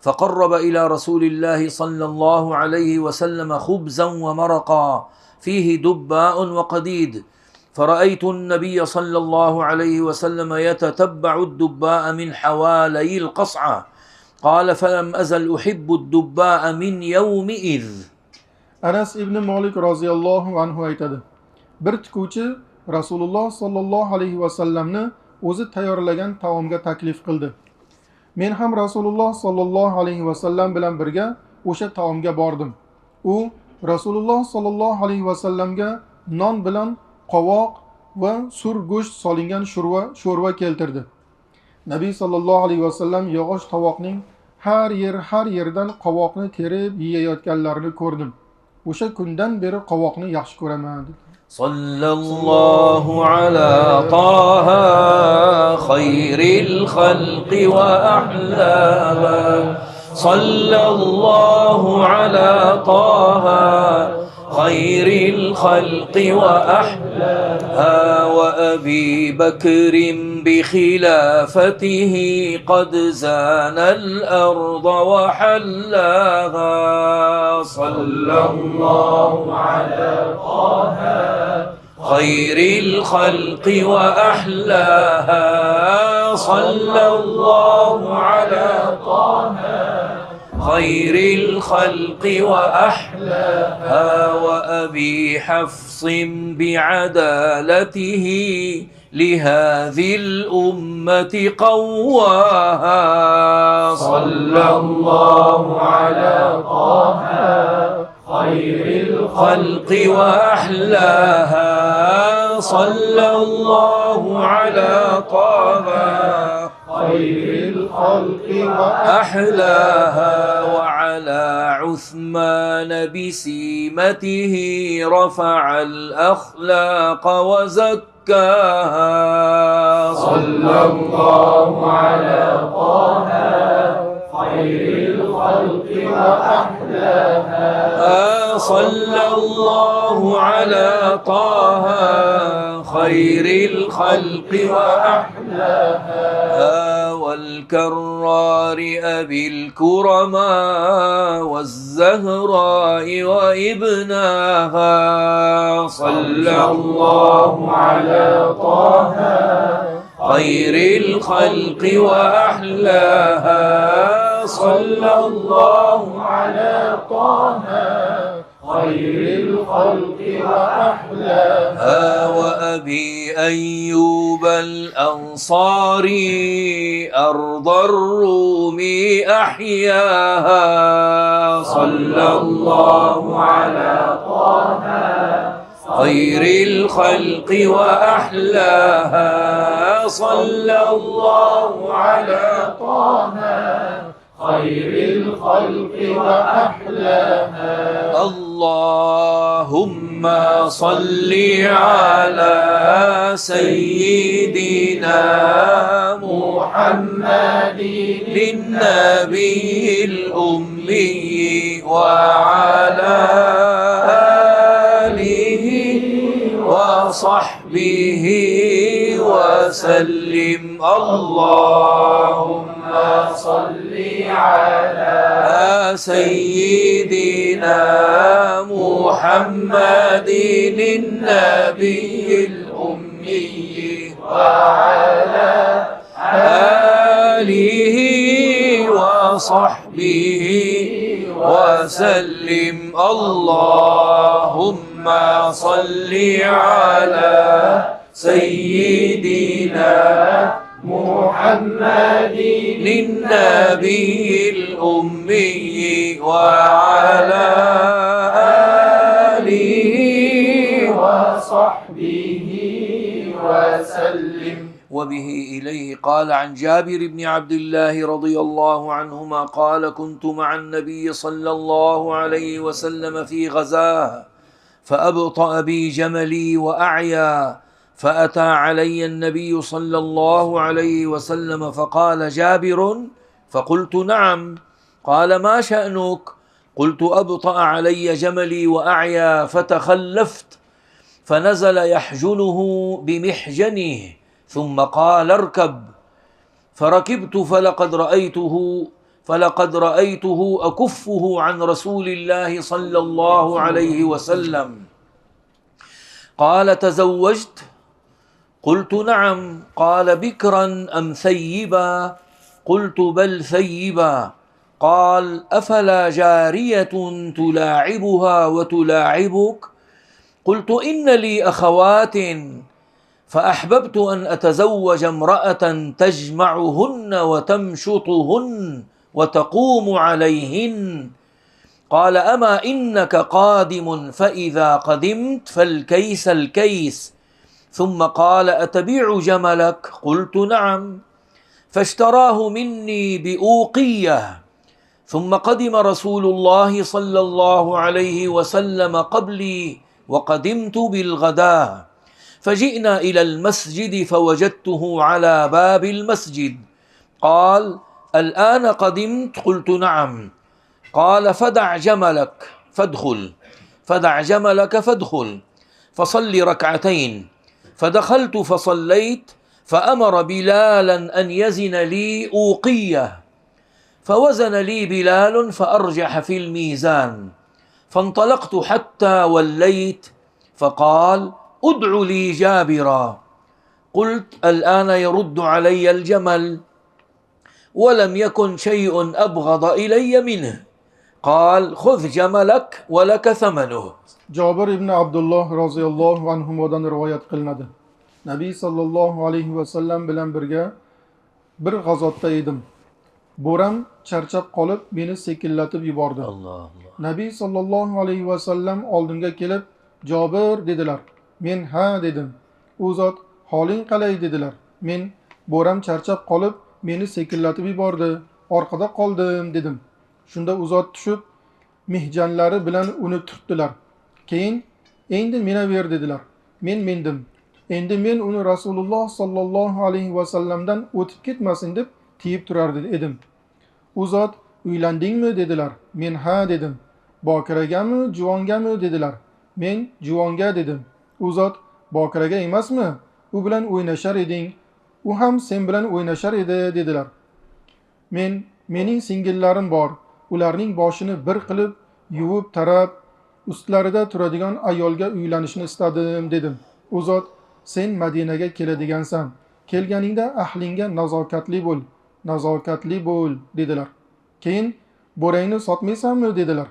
فقرب إلى رسول الله صلى الله عليه وسلم خبزا ومرقا فيه دباء وقديد، فرأيت النبي صلى الله عليه وسلم يتتبع الدباء من حوالي القصعة. قال: فلم أزل أحب الدباء من يومئذ. Anas ibn Malik roziyallohu anhu aytadi: Bir tikuvchi Rasululloh sallallohu alayhi vasallamni o'zi tayyorlagan taomga taklif qildi. Men ham Rasululloh sallallohu alayhi vasallam bilan birga o'sha taomga bordim. U Rasululloh sallallohu alayhi vasallamga non bilan qovoq va sur go'sht solingan sho'rva keltirdi. Nabiy sallallohu alayhi vasallam yog'och tovoqning har yerdan qovoqni terib yeyayotganlarini ko'rdim. O'sha kundan beri qovoqni yaxshi ko'raman dedi. Sallallohu ala taha khayril khalqi wa ahlaha. Sallallahu ala taha خير الخلق وأحلاها. وأبي بكر بخلافته قد زان الأرض وحلاها. صلى الله على طه خير الخلق وأحلاها. صلى الله على طه خير الخلق وأحلاها. وأبي حفص بعدالته لهذه الأمة قواها. صلى الله على طه خير الخلق وأحلاها. صلى الله على طه خير الخلق وأحلاها. وعلى عثمان بسيمته رفع الأخلاق وزكاها. صلى الله على طه خير الخلق وأحلاها. صلى الله على طه خير الخلق وأحلاها. والكرار أبي الكرماء والزهراء وابناها. صلى الله على طه خير الخلق وأحلاها. صلى الله على طه خير الخلق وأحلاها. وأبي أيوب الأنصاري أرض الروم أحياها. صلى الله على طه خير الخلق وأحلاها. صلى الله على طه خير الخلق وأحلاها. اللهم صل على سيدنا محمد النبي الأمي وعلى آله وصحبه وسلم. اللهم صل على سيدنا محمد النبي الأمي وعلى آله وصحبه وسلم. اللهم صل على سيدنا محمد النبي الأمي وعلى آله وصحبه وسلم. وبه إليه قال عن جابر بن عبد الله رضي الله عنهما قال كنت مع النبي صلى الله عليه وسلم في غزاه فأبطأ بي جملي وأعيا فأتى علي النبي صلى الله عليه وسلم فقال جابر فقلت نعم. قال ما شأنك؟ قلت أبطأ علي جملي وأعيا فتخلفت فنزل يحجنه بمحجنه ثم قال اركب فركبت فلقد رأيته أكفه عن رسول الله صلى الله عليه وسلم. قال تزوجت؟ قلت نعم. قال بكرا أم ثيبا؟ قلت بل ثيبا. قال أفلا جارية تلاعبها وتلاعبك؟ قلت إن لي أخوات فأحببت أن أتزوج امرأة تجمعهن وتمشطهن وتقوم عليهن. قال أما إنك قادم فإذا قدمت فالكيس الكيس. ثم قال أتبيع جملك؟ قلت نعم. فاشتراه مني بأوقية. ثم قدم رسول الله صلى الله عليه وسلم قبلي وقدمت بالغداء فجئنا إلى المسجد فوجدته على باب المسجد. قال الآن قدمت؟ قلت نعم. قال فدع جملك فادخل فصل ركعتين. فدخلت فصليت فأمر بلالا أن يزن لي أوقية فوزن لي بلال فأرجح في الميزان. فانطلقت حتى وليت فقال ادع لي جابرا. قلت الآن يرد علي الجمل ولم يكن شيء أبغض إلي منه. قال خذ جملك ولك ثمنه. Jabir ibn Abdullah roziyallohu anhudan rivoyat qilinadi. Nabiy sallallohu alayhi vasallam bilan birga bir g'azotda edim. Bo'ram charchab qolib meni sekinlatib yubordi. Nabiy sallallohu alayhi vasallam oldimga kelib Jabir dedilar. Men ha dedim. U zot holing qalay dedilar. Men bo'ram charchab qolib meni sekinlatib yubordi. Orqada qoldim dedim. Shunda u zot tushib mihjanlari bilan uni turtdilar. Keyin endi mena ver dedilar. Men mendim. Endi men uni Rasululloh sallallohu alayhi vasallamdan o'tib ketmasin deb tiyib turar edim. U zot uylandingmi dedilar. Men ha dedim. Bokiragami, juvongami dedilar. Men juvonga dedim. U zot bokiraga emasmi? U bilan o'ynashar eding. U ham sen bilan o'ynashar edi dedilar. Mening singillarim bor. Ularning boshini bir qilib yuvib tarab ustlarida turadigan ayolga uylanishni istadim dedim. U zot sen Madinaga keladigansan. Kelganingda ahlingga nazokatli bo'l dedilar. Keyin bo'rangni sotmaysanmi dedilar.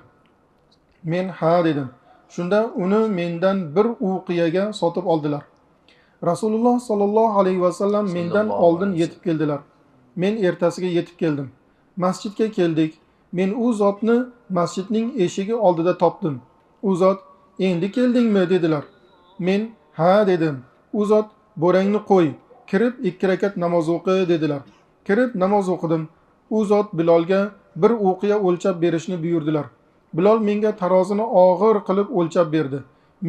Men ha dedim. Shunda uni mendan bir uqiyaga sotib oldilar. Rasululloh sallallohu alayhi vasallam mendan oldin yetib keldilar. Men ertasiga yetib keldim. Masjidga keldik. Men u zotni masjidning eshigi oldida topdim. U zot endi keldingmi dedilar. Men ha dedim. U zot bo'rangni qo'y, kirib 2 rakat namoz o'qi dedilar. Kirib namoz o'qidim. U zot Bilolga bir o'qiya o'lchab berishni buyurdilar. Bilol menga tarozini og'ir qilib o'lchab berdi.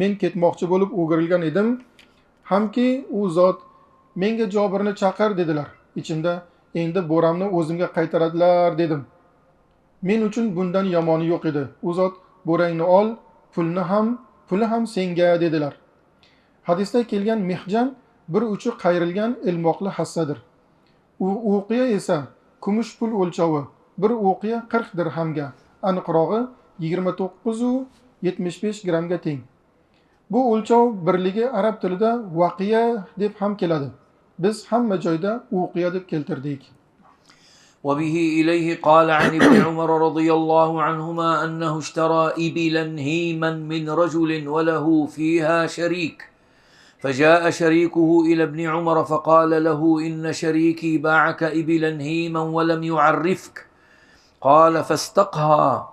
Men ketmoqchi bo'lib o'girilgan edim. Hamki u zot menga Jobirni chaqir dedilar. Ichimda endi bo'ramni o'zimga qaytaradilar dedim. Men uchun bundan yomoni yo'q edi. U zot bo'rangni ol, puli ham senga dedilar. Hadisda kelgan mihjan bir uchi qayrilgan ilmoqli hassadir. U o'qiya esa kumush pul o'lchovi. Bir o'qiya 40 dirhamga, aniqrog'i 29.75 gramga teng. Bu o'lchov birligi arab tilida vaqiya deb ham keladi. biz hamma joyda uqiya deb keltirdik. وبه إليه قال عن ابن عمر رضي الله عنهما أنه اشترى إبلا هيما من رجل وله فيها شريك، فجاء شريكه إلى ابن عمر فقال له إن شريكي باعك إبلا هيما ولم يعرفك، قال فاستقها،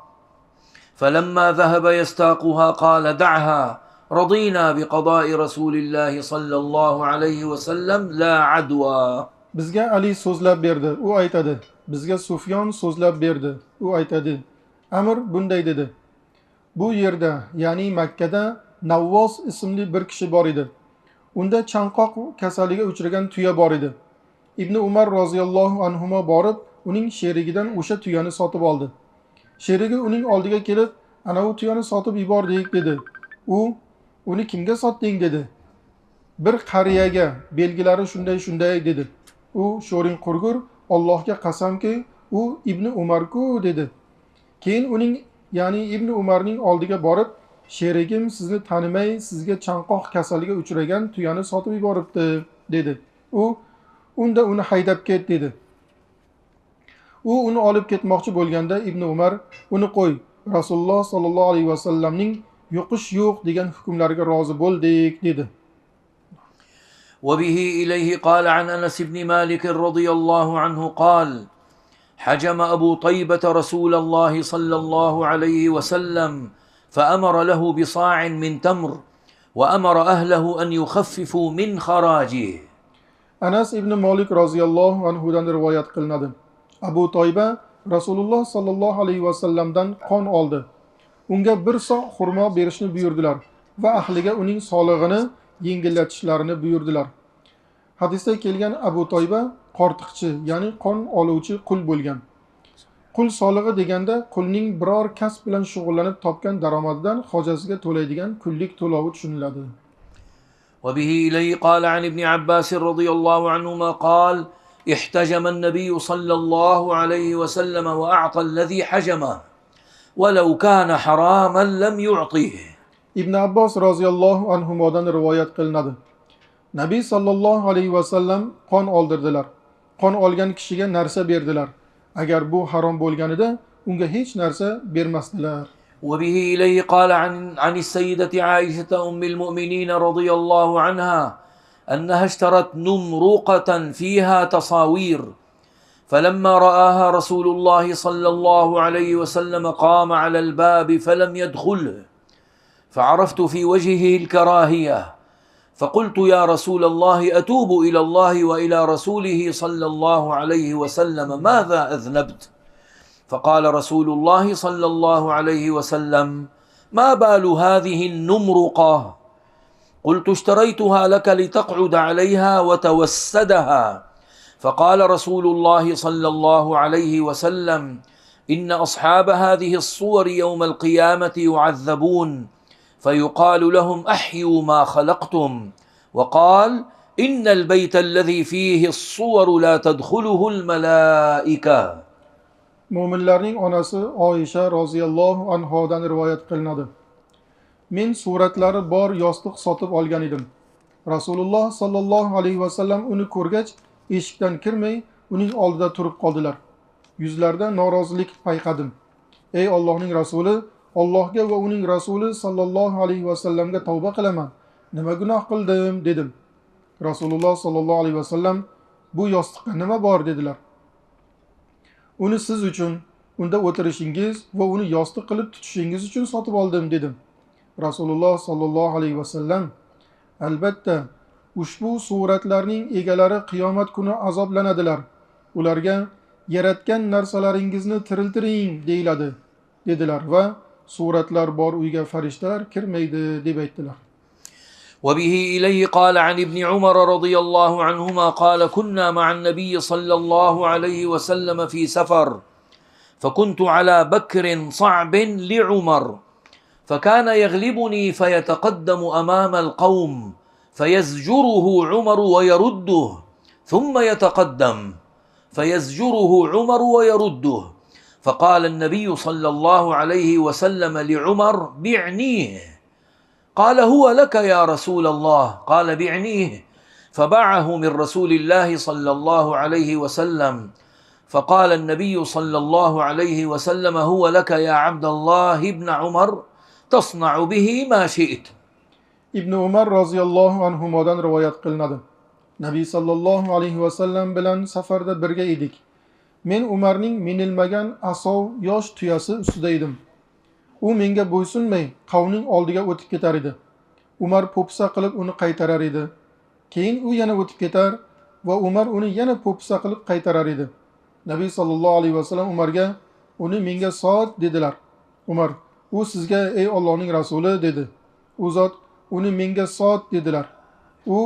فلما ذهب يستاقها قال دعها، رضينا بقضاء رسول الله صلى الله عليه وسلم لا عدوى. Bizga Ali so'zlab berdi, u aytadi. Bizga Sufyon so'zlab berdi, u aytadi. Amr bunday dedi. Bu yerda, ya'ni Makkada Navvos ismli bir kishi bor edi. Unda chanqoq kasaliga uchragan tuya bor edi. Ibn Umar roziyallohu anhuma borib, uning sherigidan o'sha tuyani sotib oldi. Sherigi uning oldiga kelib, "Ana u tuyani sotib yubordik" dedi. Uni kimga sotding dedi. Bir qariyaga, belgilari shunday dedi. U sho'ring qurgur, Allohga qasamki, u Ibn Umarku dedi. Keyin uning, ya'ni Ibn Umarning oldiga borib, "Sherigim sizni tanimay, sizga chanqoq kasaliga uchragan tuyani sotib yuboribdi" dedi. Unda uni haydab ket dedi. U uni olib ketmoqchi bo'lganda Ibn Umar, "Uni qo'y, Rasululloh sollallohu alayhi vasallamning yo'qish yo'q degan hukmlariga rozi bo'ldik" dedi. وبه إليه قال عن أنس بن مالك رضي الله عنه قال: حجم أبو طيبة رسول الله صلى الله عليه وسلم فأمر له بصاع من تمر وأمر أهله أن يخففوا من خراجه. Anas ibn Malik roziyallohu anhudan rivoyat qilinadi. Abu Toyba Rasululloh sallallohu alayhi vasallamdan qon oldi. Unga bir so' xurmo berishni buyurdilar va ahliga uning solig'ini yengillatishlarini buyurdilar. Hadisda kelgan Abu Toyba qortiqchi, ya'ni qon oluvchi qul bo'lgan. Qul solig'i deganda qulning biror kasb bilan shug'ullanib topgan daromadidan hojasiga to'laydigan kunlik to'lovi tushuniladi. وبه إليه قال عن ابن عباس رضي الله عنهما قال: احتجم النبي صلى الله عليه وسلم وأعطى الذي حجمه ولو كان حراما لم يعطيه. Ibn Abbos roziyallohu anhumodan rivoyat qilinadi. Nabiy sallallohu alayhi vasallam qon oldirdilar. Qon olgan kishiga narsa berdilar. Agar bu harom bo'lganida unga hech narsa bermasdilar. وبه إليه قال عن السيدة عائشة أم المؤمنين رضي الله عنها أنها اشترت نمرقة فيها تصاوير، فلما رآها رسول الله صلى الله عليه وسلم قام على الباب فلم يدخله، فعرفت في وجهه الكراهية، فقلت يا رسول الله أتوب إلى الله وإلى رسوله صلى الله عليه وسلم ماذا أذنبت؟ فقال رسول الله صلى الله عليه وسلم ما بال هذه النمرقة؟ قلت اشتريتها لك لتقعد عليها وتوسدها، فقال رسول الله صلى الله عليه وسلم إن أصحاب هذه الصور يوم القيامة يعذبون فيقال لهم أحيوا ما خلقتم، وقال إن البيت الذي فيه الصور لا تدخله الملائكة. Mo'minlarning onasi Oysha roziyallohu anhodan rivoyat qilinadi. Men suratlari bor yostiq sotib olgan edim. Rasululloh sallallohu alayhi vasallam uni ko'rgach, eshikdan kirmay, uning oldida turib qoldilar. Yuzlarida norozilik payqadim. Ey Allohning rasuli, Allohga va uning rasuli sallallohu alayhi vasallamga tavba qilaman. Nima gunoh qildim dedim. Rasululloh sallallohu alayhi vasallam bu yostiqqa nima bor dedilar. Uni siz uchun, unda o'tirishingiz va uni yostiq qilib tutishingiz uchun sotib oldim dedim. Rasululloh sallallohu alayhi vasallam albatta ushbu suratlarning egalari qiyomat kuni azoblanadilar. Ularga yaratgan narsalaringizni tiriltiring deyiladi dedilar va suratlar bor uyga farishtalar kirmaydi deb aytdilar. وبه إليه قال عن ابن عمر رضي الله عنهما قال: كنا مع النبي صلى الله عليه وسلم في سفر، فكنت على بكر صعب لعمر، فكان يغلبني فيتقدم أمام القوم فيزجره عمر ويرده، ثم يتقدم فيزجره عمر ويرده، فقال النبي صلى الله عليه وسلم لعمر: بعنيه. قال: هو لك يا رسول الله. قال: بعنيه. فباعه من رسول الله صلى الله عليه وسلم فقال النبي صلى الله عليه وسلم هو لك يا عبد الله بن عمر تصنع به ما شئت. ibn umar roziyallohu anhudan rivoyat qilinadi. Nabiy sallallohu alayhi vasallam bilan safarda birga edik. Men Umarning minilmagan asov yosh tuyasi ustida edim. U menga bo'ysunmay qavmning oldiga o'tib ketar edi. Umar po'pisa qilib uni qaytarar edi. Keyin u yana o'tib ketar va Umar uni yana po'pisa qilib qaytarar edi. Nabiy sallallohu alayhi vasallam Umarga uni menga sot dedilar. Umar u sizga ey Allohning rasuli dedi. U zot uni menga sot dedilar. U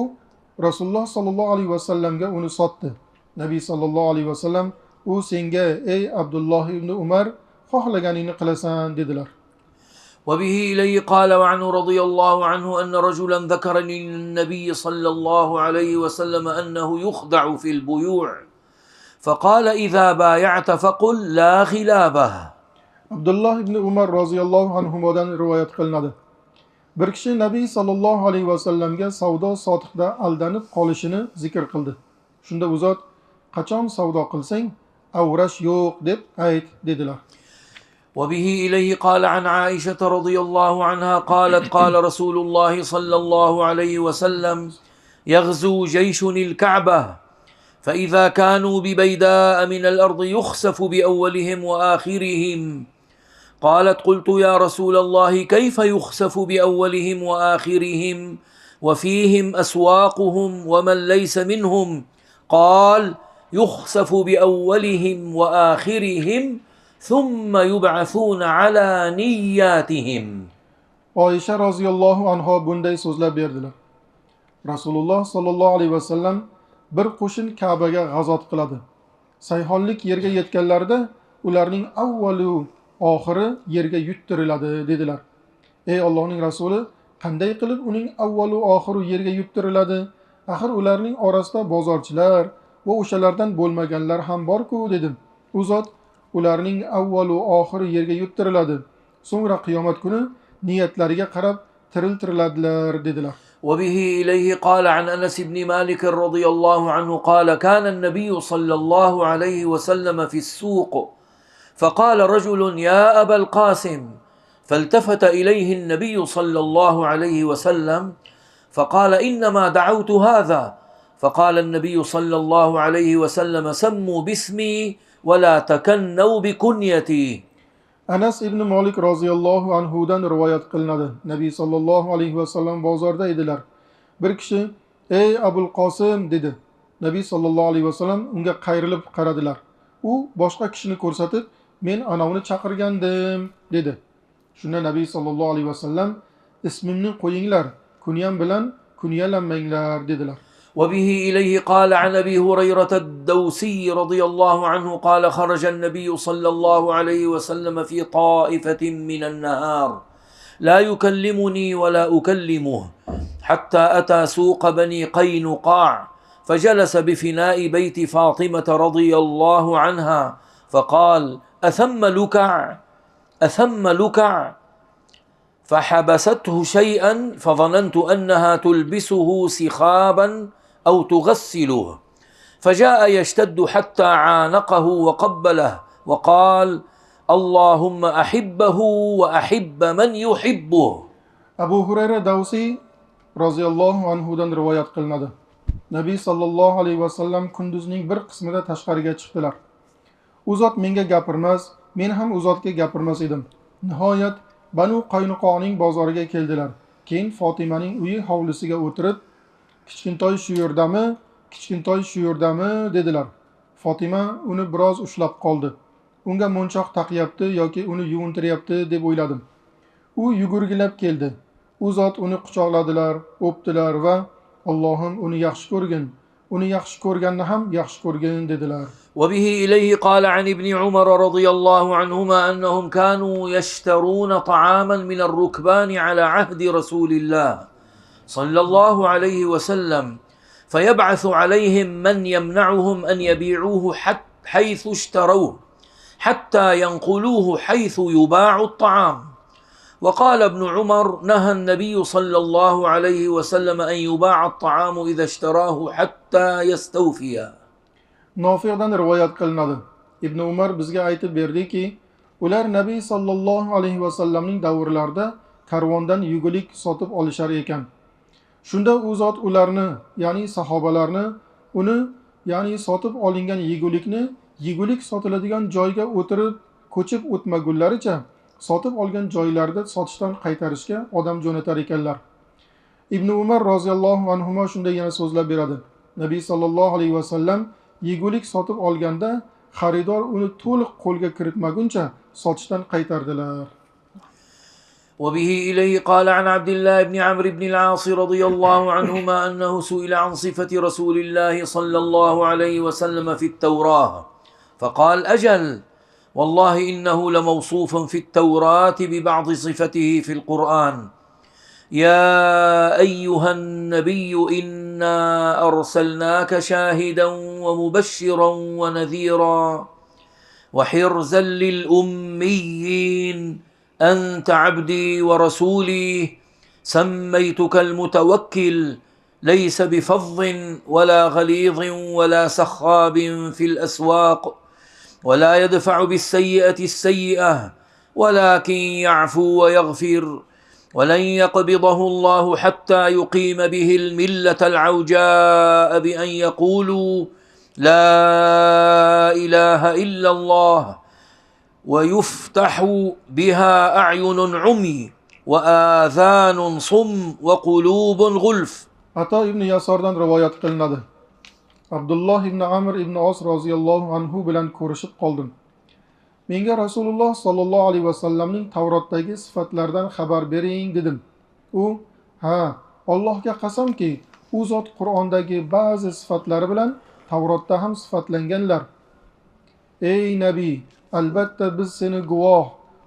Rasululloh sallallohu alayhi vasallamga uni sotdi. Nabiy sallallohu alayhi vasallam u senga ey Abdulloh ibn Umar xohlaganingni qilasan dedilar. وبه إليه قال وعنه رضي الله عنه أن رجلا ذكر للنبي صلى الله عليه وسلم أنه يخدع في البيوع فقال إذا بايعت فقل لا خلابه. Abdulloh ibn Umar roziyallohu anhudan rivoyat qilinadi. Bir kishi Nabiy sallallohu alayhi vasallamga savdo sotiqda aldanib qolishini zikr qildi. Shunda u zot qachon savdo qilsang avrash yo'q deb ayt dedilar. وبه إليه قال عن عائشة رضي الله عنها قالت قال رسول الله صلى الله عليه وسلم يغزو جيش الكعبة فإذا كانوا ببيداء من الأرض يخسف بأولهم وآخرهم قالت قلت يا رسول الله كيف يخسف بأولهم وآخرهم وفيهم أسواقهم ومن ليس منهم قال يخسف بأولهم وآخرهم ثم يبعثون على نياتهم. Oysha roziyallohu anha bunday so'zlab berdilar. Rasululloh sallallohu alayhi vasallam bir qo'shin Ka'baga g'azot qiladi. Sayhonlik yerga yetganlarida ularning avvalu oxiri yerga yuttiriladi dedilar. Ey Allohning rasuli, qanday qilib uning avvalu oxiri yerga yuttiriladi? Axir ularning orasida bozorchilar va o'shalardan bo'lmaganlar ham bor-ku dedim. U zot ularning avvalu oxiri yerga yuttiriladi. So'ngra qiyomat kuni niyatlariga qarab tiriltiriladilar dedilar. وبه إليه قال عن أنس بن مالك رضي الله عنه قال كان النبي صلى الله عليه وسلم في السوق فقال رجل يا أبا القاسم فالتفت إليه النبي صلى الله عليه وسلم فقال إنما دعوت هذا فقال النبي صلى الله عليه وسلم سموا باسمي ولا تكنوا بكنيتي. Anas ibn Malik roziyallohu anhudan rivoyat qilinadi. Nabiy sallallohu alayhi vasallam bozorda edilar. Bir kishi ey Abul Qosim dedi. Nabiy sallallohu alayhi vasallam unga qayrilib qaradilar. U boshqa kishini ko'rsatib men anavni chaqirgandim dedi. Shunda Nabiy sallallohu alayhi vasallam ismimni qo'yinglar, kunyam bilan kunyalanmanglar dedilar. وبه إليه قال عن أبي هريرة الدوسي رضي الله عنه قال خرج النبي صلى الله عليه وسلم في طائفة من النهار لا يكلمني ولا أكلمه حتى أتى سوق بني قينقاع فجلس بفناء بيت فاطمة رضي الله عنها فقال أثم لكع أثم لكع فحبسته شيئا فظننت أنها تلبسه سخابا أو تغسله فجاء يشتد حتى عانقه وقبله وقال اللهم أحبه وأحب من يحبه. Abu Hurayra Davsiy roziyallohu anhudan rivoyat qilinadi. Nabiy sallallohu alayhi vasallam kunduzning bir qismida tashqariga chiqdilar. U zot menga gapirmas, men ham u zotga gapirmas edim. Nihoyat Banu Qaynuqoning bozoriga keldilar. Keyin Fotimaning uyi hovlisiga o'tirib, kichkintoy shu yerdami dedilar. Fotima uni biroz ushlab qoldi. Unga monchoq taqyapti yoki uni yuvintiryapti deb o'yladim. U yugurgilab keldi. U zot uni quchoqladilar, o'pdilar va Allohim uni yaxshi ko'rgin, uni yaxshi ko'rganni ham yaxshi ko'rgin dedilar. وبه إليه قال عن ابن عمر رضي الله عنهما أنهم كانوا يشترون طعاما من الركبان على عهد رسول الله صلى الله عليه وسلم فيبعث عليهم من يمنعهم أن يبيعوه حيث اشتروه حتى ينقلوه حيث يباع الطعام وقال ابن عمر نهى النبي صلى الله عليه وسلم أن يباع الطعام إذا اشتراه حتى يستوفي. Nofi'dan rivoyat qilinadi. Ibn Umar bizga aytib berdiki, ular Nabiy sallallohu alayhi vasallamning davrlarida karvondan yugulik sotib olishar ekan. Shunda u zot ularni, ya'ni sahobalarni uni, ya'ni sotib olingan yegulik sotiladigan joyga o'tirib ko'chib o'tmagunlaricha sotib olgan joylarida sotishdan qaytarishga odam jo'natar ekanlar. Ibn Umar roziyallohu anhu shunday yana so'zlab beradi. Nabiy sallallohu alayhi vasallam yegulik sotib olganda xaridor uni to'liq qo'lga kiritmaguncha sotishdan qaytardilar. وبه إليه قال عن عبد الله بن عمرو بن العاص رضي الله عنهما أنه سئل عن صفة رسول الله صلى الله عليه وسلم في التوراة فقال أجل والله إنه لموصوف في التوراة ببعض صفته في القرآن يا أيها النبي إنا أرسلناك شاهدا ومبشرا ونذيرا وحرزا للأميين أنت عبدي ورسولي سميتك المتوكل ليس بفظ ولا غليظ ولا سخاب في الأسواق ولا يدفع بالسيئة السيئة ولكن يعفو ويغفر ولن يقبضه الله حتى يقيم به الملة العوجاء بأن يقولوا لا إله إلا الله ويفتح بها أعين عمي وآذان صم وقلوب غلف. Ato ibn Yasordan rivoyat qilinadi. Abdulloh ibn Amr ibn Os roziyallohu anhu bilan ko'rishib qoldim. Menga Rasululloh sallallohu alayhi vasallamning Tavrotdagi sifatlaridan xabar bering dedim. U, ha, Allohga qasamki, u zot Qur'ondagi ba'zi sifatlari bilan Tavrotda ham sifatlanganlar. Ey nabiy, albatta biz seni guvoh,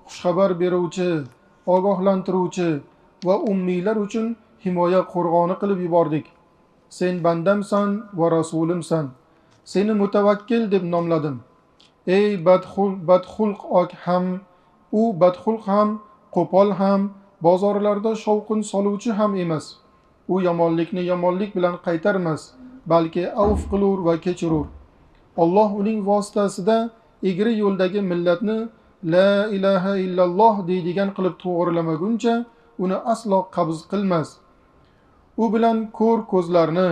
xushxabar beruvchi, ogohlantiruvchi va ummiylar uchun himoya qo'rg'oni qilib yubordik. Sen bandamsan va rasulimsan. Seni mutavakkil deb nomladim. Ey badxulq ham, u badxulq ham, qo'pol ham, bozorlarda shovqin soluvchi ham emas. U yomonlikni yomonlik bilan qaytarmas, balki avf qilur va kechirur. Alloh uning vositasida egri yo'ldagi millatni la ilaha illalloh deydigan qilib to'g'rilamaguncha uni aslo qabz qilmas. U bilan ko'r ko'zlarni,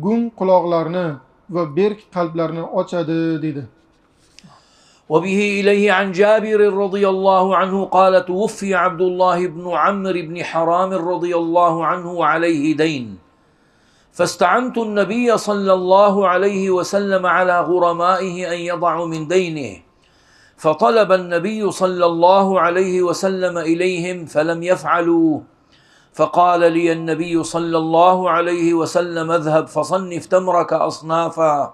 gung quloqlarni va berk qalblarni ochadi dedi. وبه إليه عن جابر رضي الله عنه قال توفي عبد الله بن عمرو بن حرام رضي الله عنه عليه دين فاستعنت النبي صلى الله عليه وسلم على غرمائه أن يضعوا من دينه فطلب النبي صلى الله عليه وسلم إليهم فلم يفعلوا فقال لي النبي صلى الله عليه وسلم اذهب فصنف تمرك أصنافا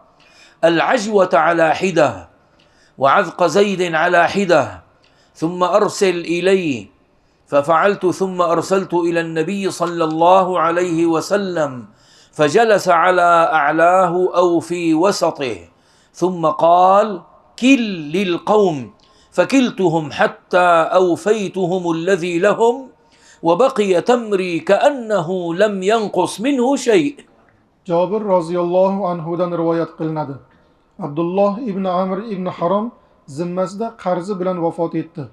العجوة على حدة وعذق زيد على حدة ثم أرسل إليه ففعلت ثم أرسلت إلى النبي صلى الله عليه وسلم فجلس على أعلاه أو في وسطه ثم قال كل للقوم فكلتهم حتى أوفيتهم الذي لهم وبقي تمري كأنه لم ينقص منه شيء. Jabir roziyallohu anhudan rivoyat qilinadi. Abdulloh ibn Amr ibn Harom zimmasida qarzi bilan vafot etdi.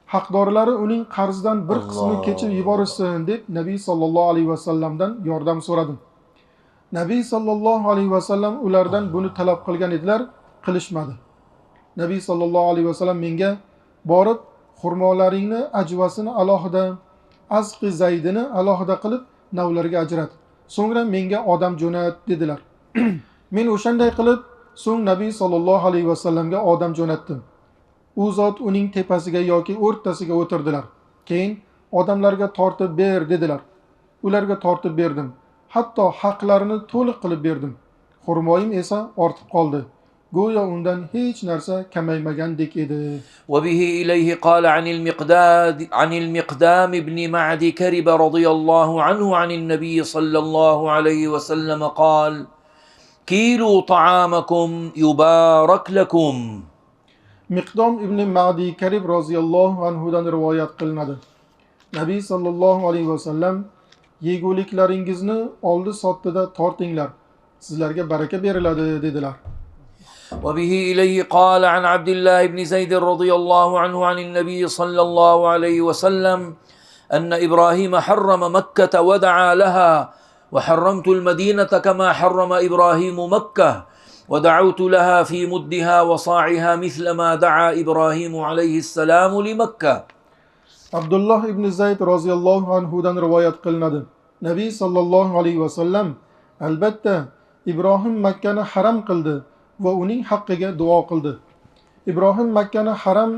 Haqdorlari uning qarzidan bir qismini kechib yuborishsin deb Nabiy sallallohu alayhi vasallamdan yordam so'radim. Nabiy sallallohu alayhi vasallam ulardan buni talab qilgan edilar, qilishmadi. Nabiy sallallohu alayhi vasallam menga borib xurmolaringni ajvasini alohida, azqi zaydini alohida qilib navlarga ajrat. So'ngra menga odam jo'nat dedilar. Men o'shanday qilib so'ng Nabiy sallallohu alayhi vasallamga odam jo'natdim. U zot uning tepasiga yoki o'rtasiga o'tirdilar. Keyin odamlarga tortib ber dedilar. Ularga tortib berdim. Hatto haqlarini to'liq qilib berdim. Xurmoyim esa ortib qoldi. Go'yo undan hech narsa kamaymagandek edi. وبه إليه قال عن المقدام بن معد كرب رضي الله عنه عن النبي صلى الله عليه وسلم قال كيلوا طعامكم يبارك لكم. Miqdom ibn Ma'di Karib roziyallohu anhudan rivoyat qilinadi. Nabiy sallallohu alayhi vasallam yeguliklaringizni oldi sottida tortinglar, sizlarga baraka beriladi dedilar. وبه إليه قال عن عبد الله بن زيد رضي الله عنه عن النبي صلى الله عليه وسلم أن إبراهيم حرم مكة ودعا لها وحرمت المدينة كما حرم إبراهيم مكة ودعوت لها في مدها وصاعها مثل ما دعا إبراهيم عليه السلام لمكة. Abdullah ibn Zayd roziyallohu anhudan rivoyat qilinadi. Nabiy sallallohu alayhi vasallam albatta Ibrohim Makkani haram qildi va uning haqqiga duo qildi. Ibrohim Makkani haram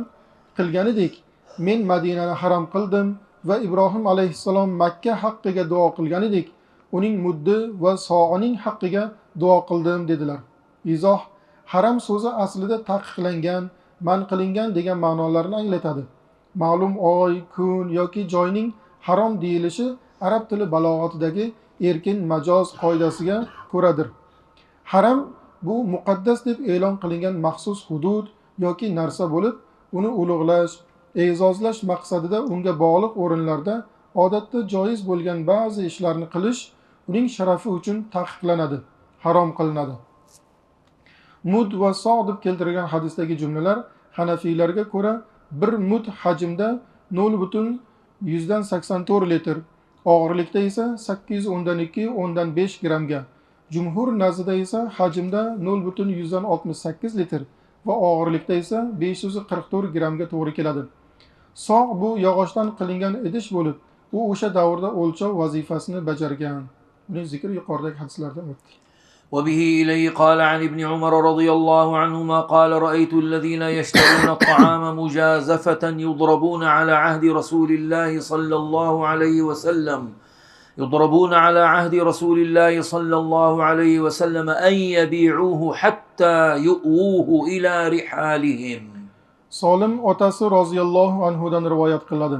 qilganidek, men Madinani haram qildim va Ibrohim alayhissalom Makka haqqiga duo qilganidek, uning muddi va so'ining haqqiga duo qildim dedilar. Izoh: haram so'zi aslida taqiqlangan, man qilingan degan ma'nolarni anglatadi. Ma'lum oy, kun yoki joyning harom deyilishi arab tili balog'atidagi erkin majoz qoidasiga ko'radir. Haram bu muqaddas deb e'lon qilingan maxsus hudud yoki narsa bo'lib, uni ulug'lash, e'zozlash maqsadida unga bog'liq o'rinlarda odatda joiz bo'lgan ba'zi ishlarni qilish uning sharafi uchun taqiqlanadi, harom qilinadi. Mud va so' deb keltirilgan hadisdagi jumlalar Hanafiylarga ko'ra bir mud hajmda 0,184 litr, og'irlikda esa 812,5 grammga, jumhur nazdida esa hajmda 0,168 litr va og'irlikda esa 544 grammga to'g'ri keladi. So' bu yog'ochdan qilingan idish bo'lib, u o'sha davrda o'lchov vazifasini bajargan. Buning zikri yuqoridagi hadislarda o'tdi. وبه إليه قال عن ابن عمر رضي الله عنهما قال رأيت الذين يشترون الطعام مجازفة يضربون على عهد رسول الله صلى الله عليه وسلم أن يبيعوه حتى يؤوه إلى رحالهم. Solim otasi roziyallohu anhudan rivoyat qiladi.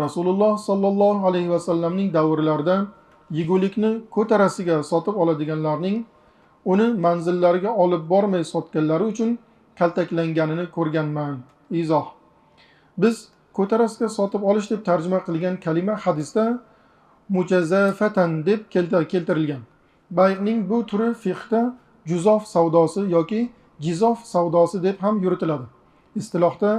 Rasululloh sallallohu alayhi vasallamning davrlarida yegulikni ko'tarasiga sotib oladiganlarning uni manzillariga olib bormay sotganlari uchun kaltaklanganini ko'rganman. Izoh: biz ko'tarasiga sotib olish deb tarjima qilgan kalima hadisda mujazafatan deb keltirilgan. Bay'ning bu turi fiqhda juzof savdosi yoki jizof savdosi deb ham yuritiladi. Istilohda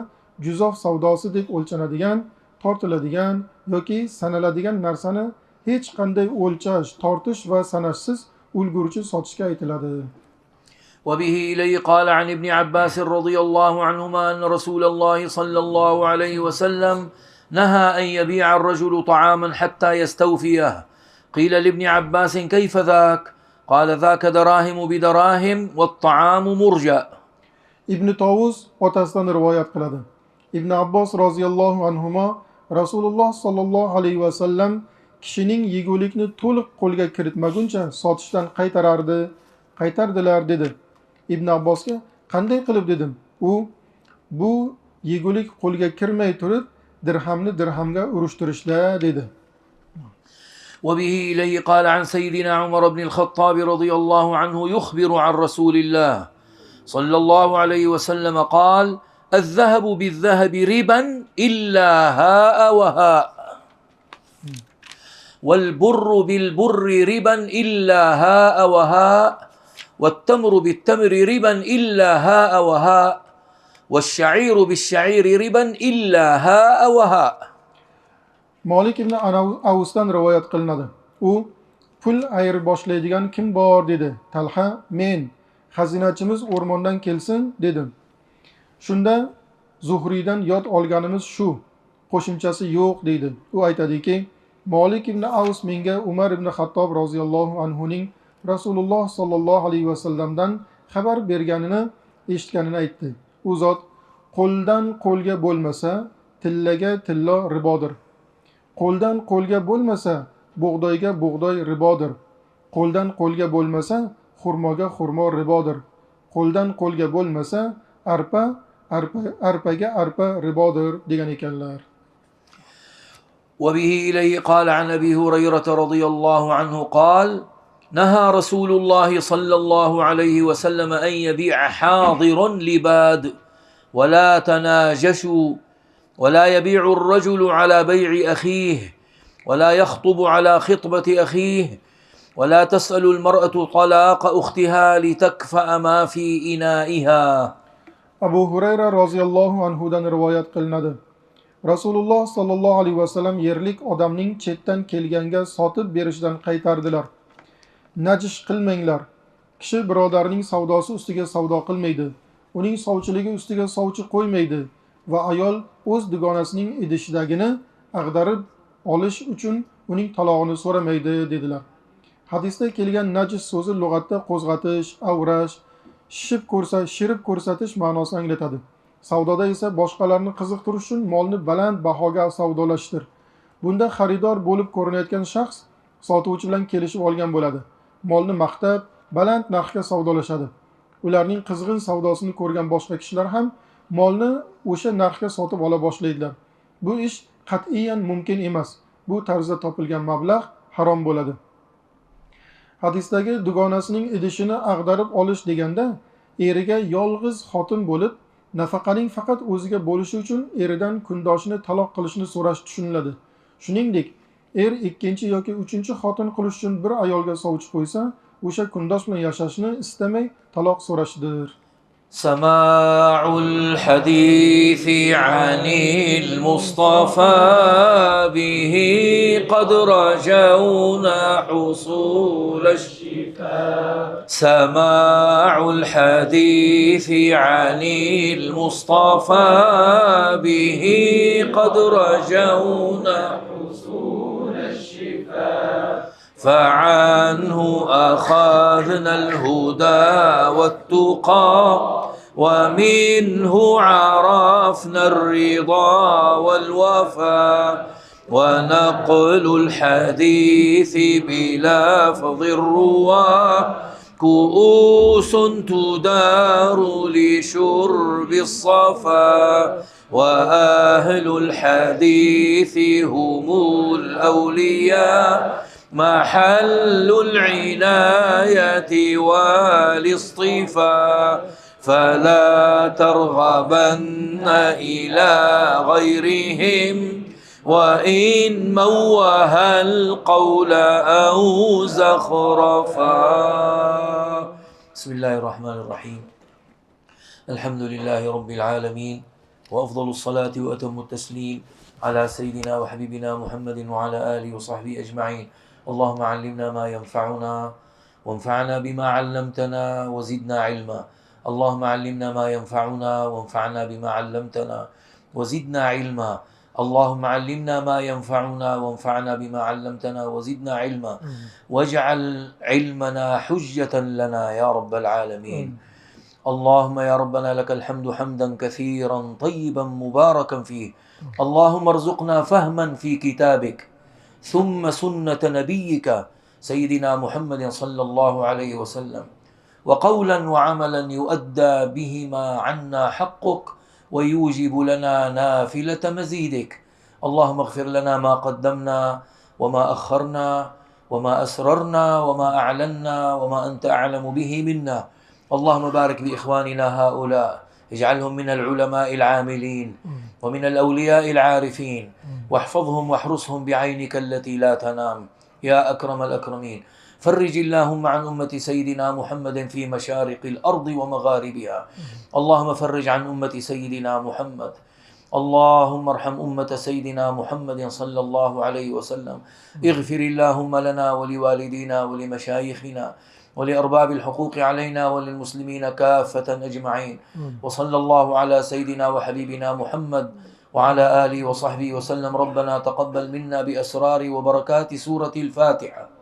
juzof savdosi deb o'lchanadigan, tortiladigan yoki sanaladigan narsani hech qanday o'lchash, tortish va sanashsiz ulgurchi sotishga aytiladi. وبه إليه قال عن ابن عباس رضي الله عنهما أن رسول الله صلى الله عليه وسلم نهى أن يبيع الرجل طعاما حتى يستوفيه. قيل لابن عباس كيف ذاك؟ قال ذاك دراهم بدراهم والطعام مرجأ. Ibn Tovus otasidan rivoyat qiladi. Ibn Abbos roziyallohu anhuma Rasululloh sallallohu alayhi vasallam kishining yegulikni to'liq qo'lga kiritmaguncha sotishdan qaytardilar dedi. Ibn Abbosga qanday qilib dedim. Bu yegulik qo'lga kirmay turib dirhamni dirhamga urushtirishda dedi. وبه إليه قال عن سيدنا عمر بن الخطاب رضي الله عنه يخبر عن رسول الله صلى الله عليه وسلم قال: الذهب بالذهب ربا إلا هاء وهاء، والبر بالبر ربا إلا هاء وهاء، والتمر بالتمر ربا إلا هاء وهاء، والشعير بالشعير ربا إلا هاء وهاء. Malik ibn Avusdan rivoyat qilinadi. U pul ayir boshlaydigan kim bor dedi. Talha: men. Xazinachimiz o'rmondan kelsin dedim. Shunda Zuhriydan yod olganimiz shu, qo'shimchasi yo'q deydi. U aytadiki, Malik ibn Avus menga Umar ibn Xattob roziyallohu anhuning Rasululloh sallallohu alayhi vasallamdan xabar berganini eshitganini aytdi. U zot: qo'ldan qo'lga bo'lmasa, tillaga tillo ribodir. Qo'ldan qo'lga bo'lmasa, bug'doyga bug'doy ribodir. Qo'ldan qo'lga bo'lmasa, xurmoga xurmo ribodir. Qo'ldan qo'lga bo'lmasa, arpaga arpa ribodir degan ekanlar. وبه إليه قال عن أبي هريرة رضي الله عنه قال: نهى رسول الله صلى الله عليه وسلم أن يبيع حاضر لباد ولا تناجشوا ولا يبيع الرجل على بيع أخيه ولا يخطب على خطبة أخيه ولا تسأل المرأة طلاق أختها لتكفأ ما في إنائها. Abu Hurayra roziyallohu anhudan rivoyat qilinadi. Rasululloh sollallohu alayhi vasallam yerlik odamning chetdan kelganga sotib berishdan qaytardilar. Najish qilmanglar. Kishi birodarning savdosi ustiga savdo qilmaydi. Uning sovchiligi ustiga sovchi qo'ymaydi va ayol o'z dugonasining idishidagini ag'darib olish uchun uning talog'ini so'ramaydi dedilar. Hadisda kelgan najis so'zi lug'atda qo'zg'atish, avrash, shirib ko'rsatish ma'nosini anglatadi. Savdoda esa boshqalarni qiziqtirish uchun molni baland bahoga savdolashdir. Bunda xaridor bo'lib ko'rinayotgan shaxs sotuvchi bilan kelishib olgan bo'ladi. Molni maqtab, baland narxga savdolashadi. Ularning qizg'in savdosini ko'rgan boshqa kishilar ham molni o'sha narxga sotib ola boshlaydilar. Bu ish qat'iyan mumkin emas. Bu tarzda topilgan mablag' harom bo'ladi. Hadisdagi dugonasining idishini ag'darib olish deganda eriga yolg'iz xotin bo'lib, nafaqaning faqat o'ziga bo'lishi uchun eridan kundoshini taloq qilishni so'rash tushuniladi. Shuningdek, er ikkinchi yoki uchinchi xotin qilish uchun bir ayolga sovchi qo'ysa, o'sha kundosh bilan yashashni istamay taloq so'rashdir. سماع الحديث عن المصطفى به قد رجونا حصول الشفاء. سماع الحديث عن المصطفى به قد رجونا حصول الشفاء. فعنه أخذنا الهدى والتقى ومنه عرفنا الرضا والوفاء. ونقل الحديث بلفظ الرواة كؤوس تدار لشرب الصفا. وأهل الحديث هم الأولياء محل العناية والاصطفاء. فلا ترغبن إلى غيرهم وإن موه القول أو زخرفا. بسم الله الرحمن الرحيم. الحمد لله رب العالمين وأفضل الصلاة وأتم التسليم على سيدنا وحبيبنا محمد وعلى آله وصحبه أجمعين. اللهم علمنا ما ينفعنا وانفعنا بما علمتنا وزدنا علما. اللهم علمنا ما ينفعنا وانفعنا بما علمتنا وزدنا علما. اللهم علمنا ما ينفعنا وانفعنا بما علمتنا وزدنا علما. واجعل علمنا حجة لنا يا رب العالمين. اللهم يا ربنا لك الحمد حمدا كثيرا طيبا مباركا فيه. اللهم ارزقنا فهما في كتابك ثم سنة نبيك سيدنا محمد صلى الله عليه وسلم، وقولا وعملا يؤدى بهما عنا حقك ويوجب لنا نافلة مزيدك. اللهم اغفر لنا ما قدمنا وما أخرنا وما أسررنا وما أعلنا وما أنت أعلم به منا. اللهم بارك بإخواننا هؤلاء، اجعلهم من العلماء العاملين ومن الأولياء العارفين، واحفظهم واحرسهم بعينك التي لا تنام يا أكرم الأكرمين. فرج اللهم عن أمة سيدنا محمد في مشارق الأرض ومغاربها. اللهم فرج عن أمة سيدنا محمد. اللهم ارحم أمة سيدنا محمد صلى الله عليه وسلم. اغفر اللهم لنا ولوالدينا ولمشايخنا ولأرباب الحقوق علينا وللمسلمين كافة أجمعين. وصلى الله على سيدنا وحبيبنا محمد وعلى آله وصحبه وسلم. ربنا تقبل منا بأسرار وبركات سورة الفاتحة.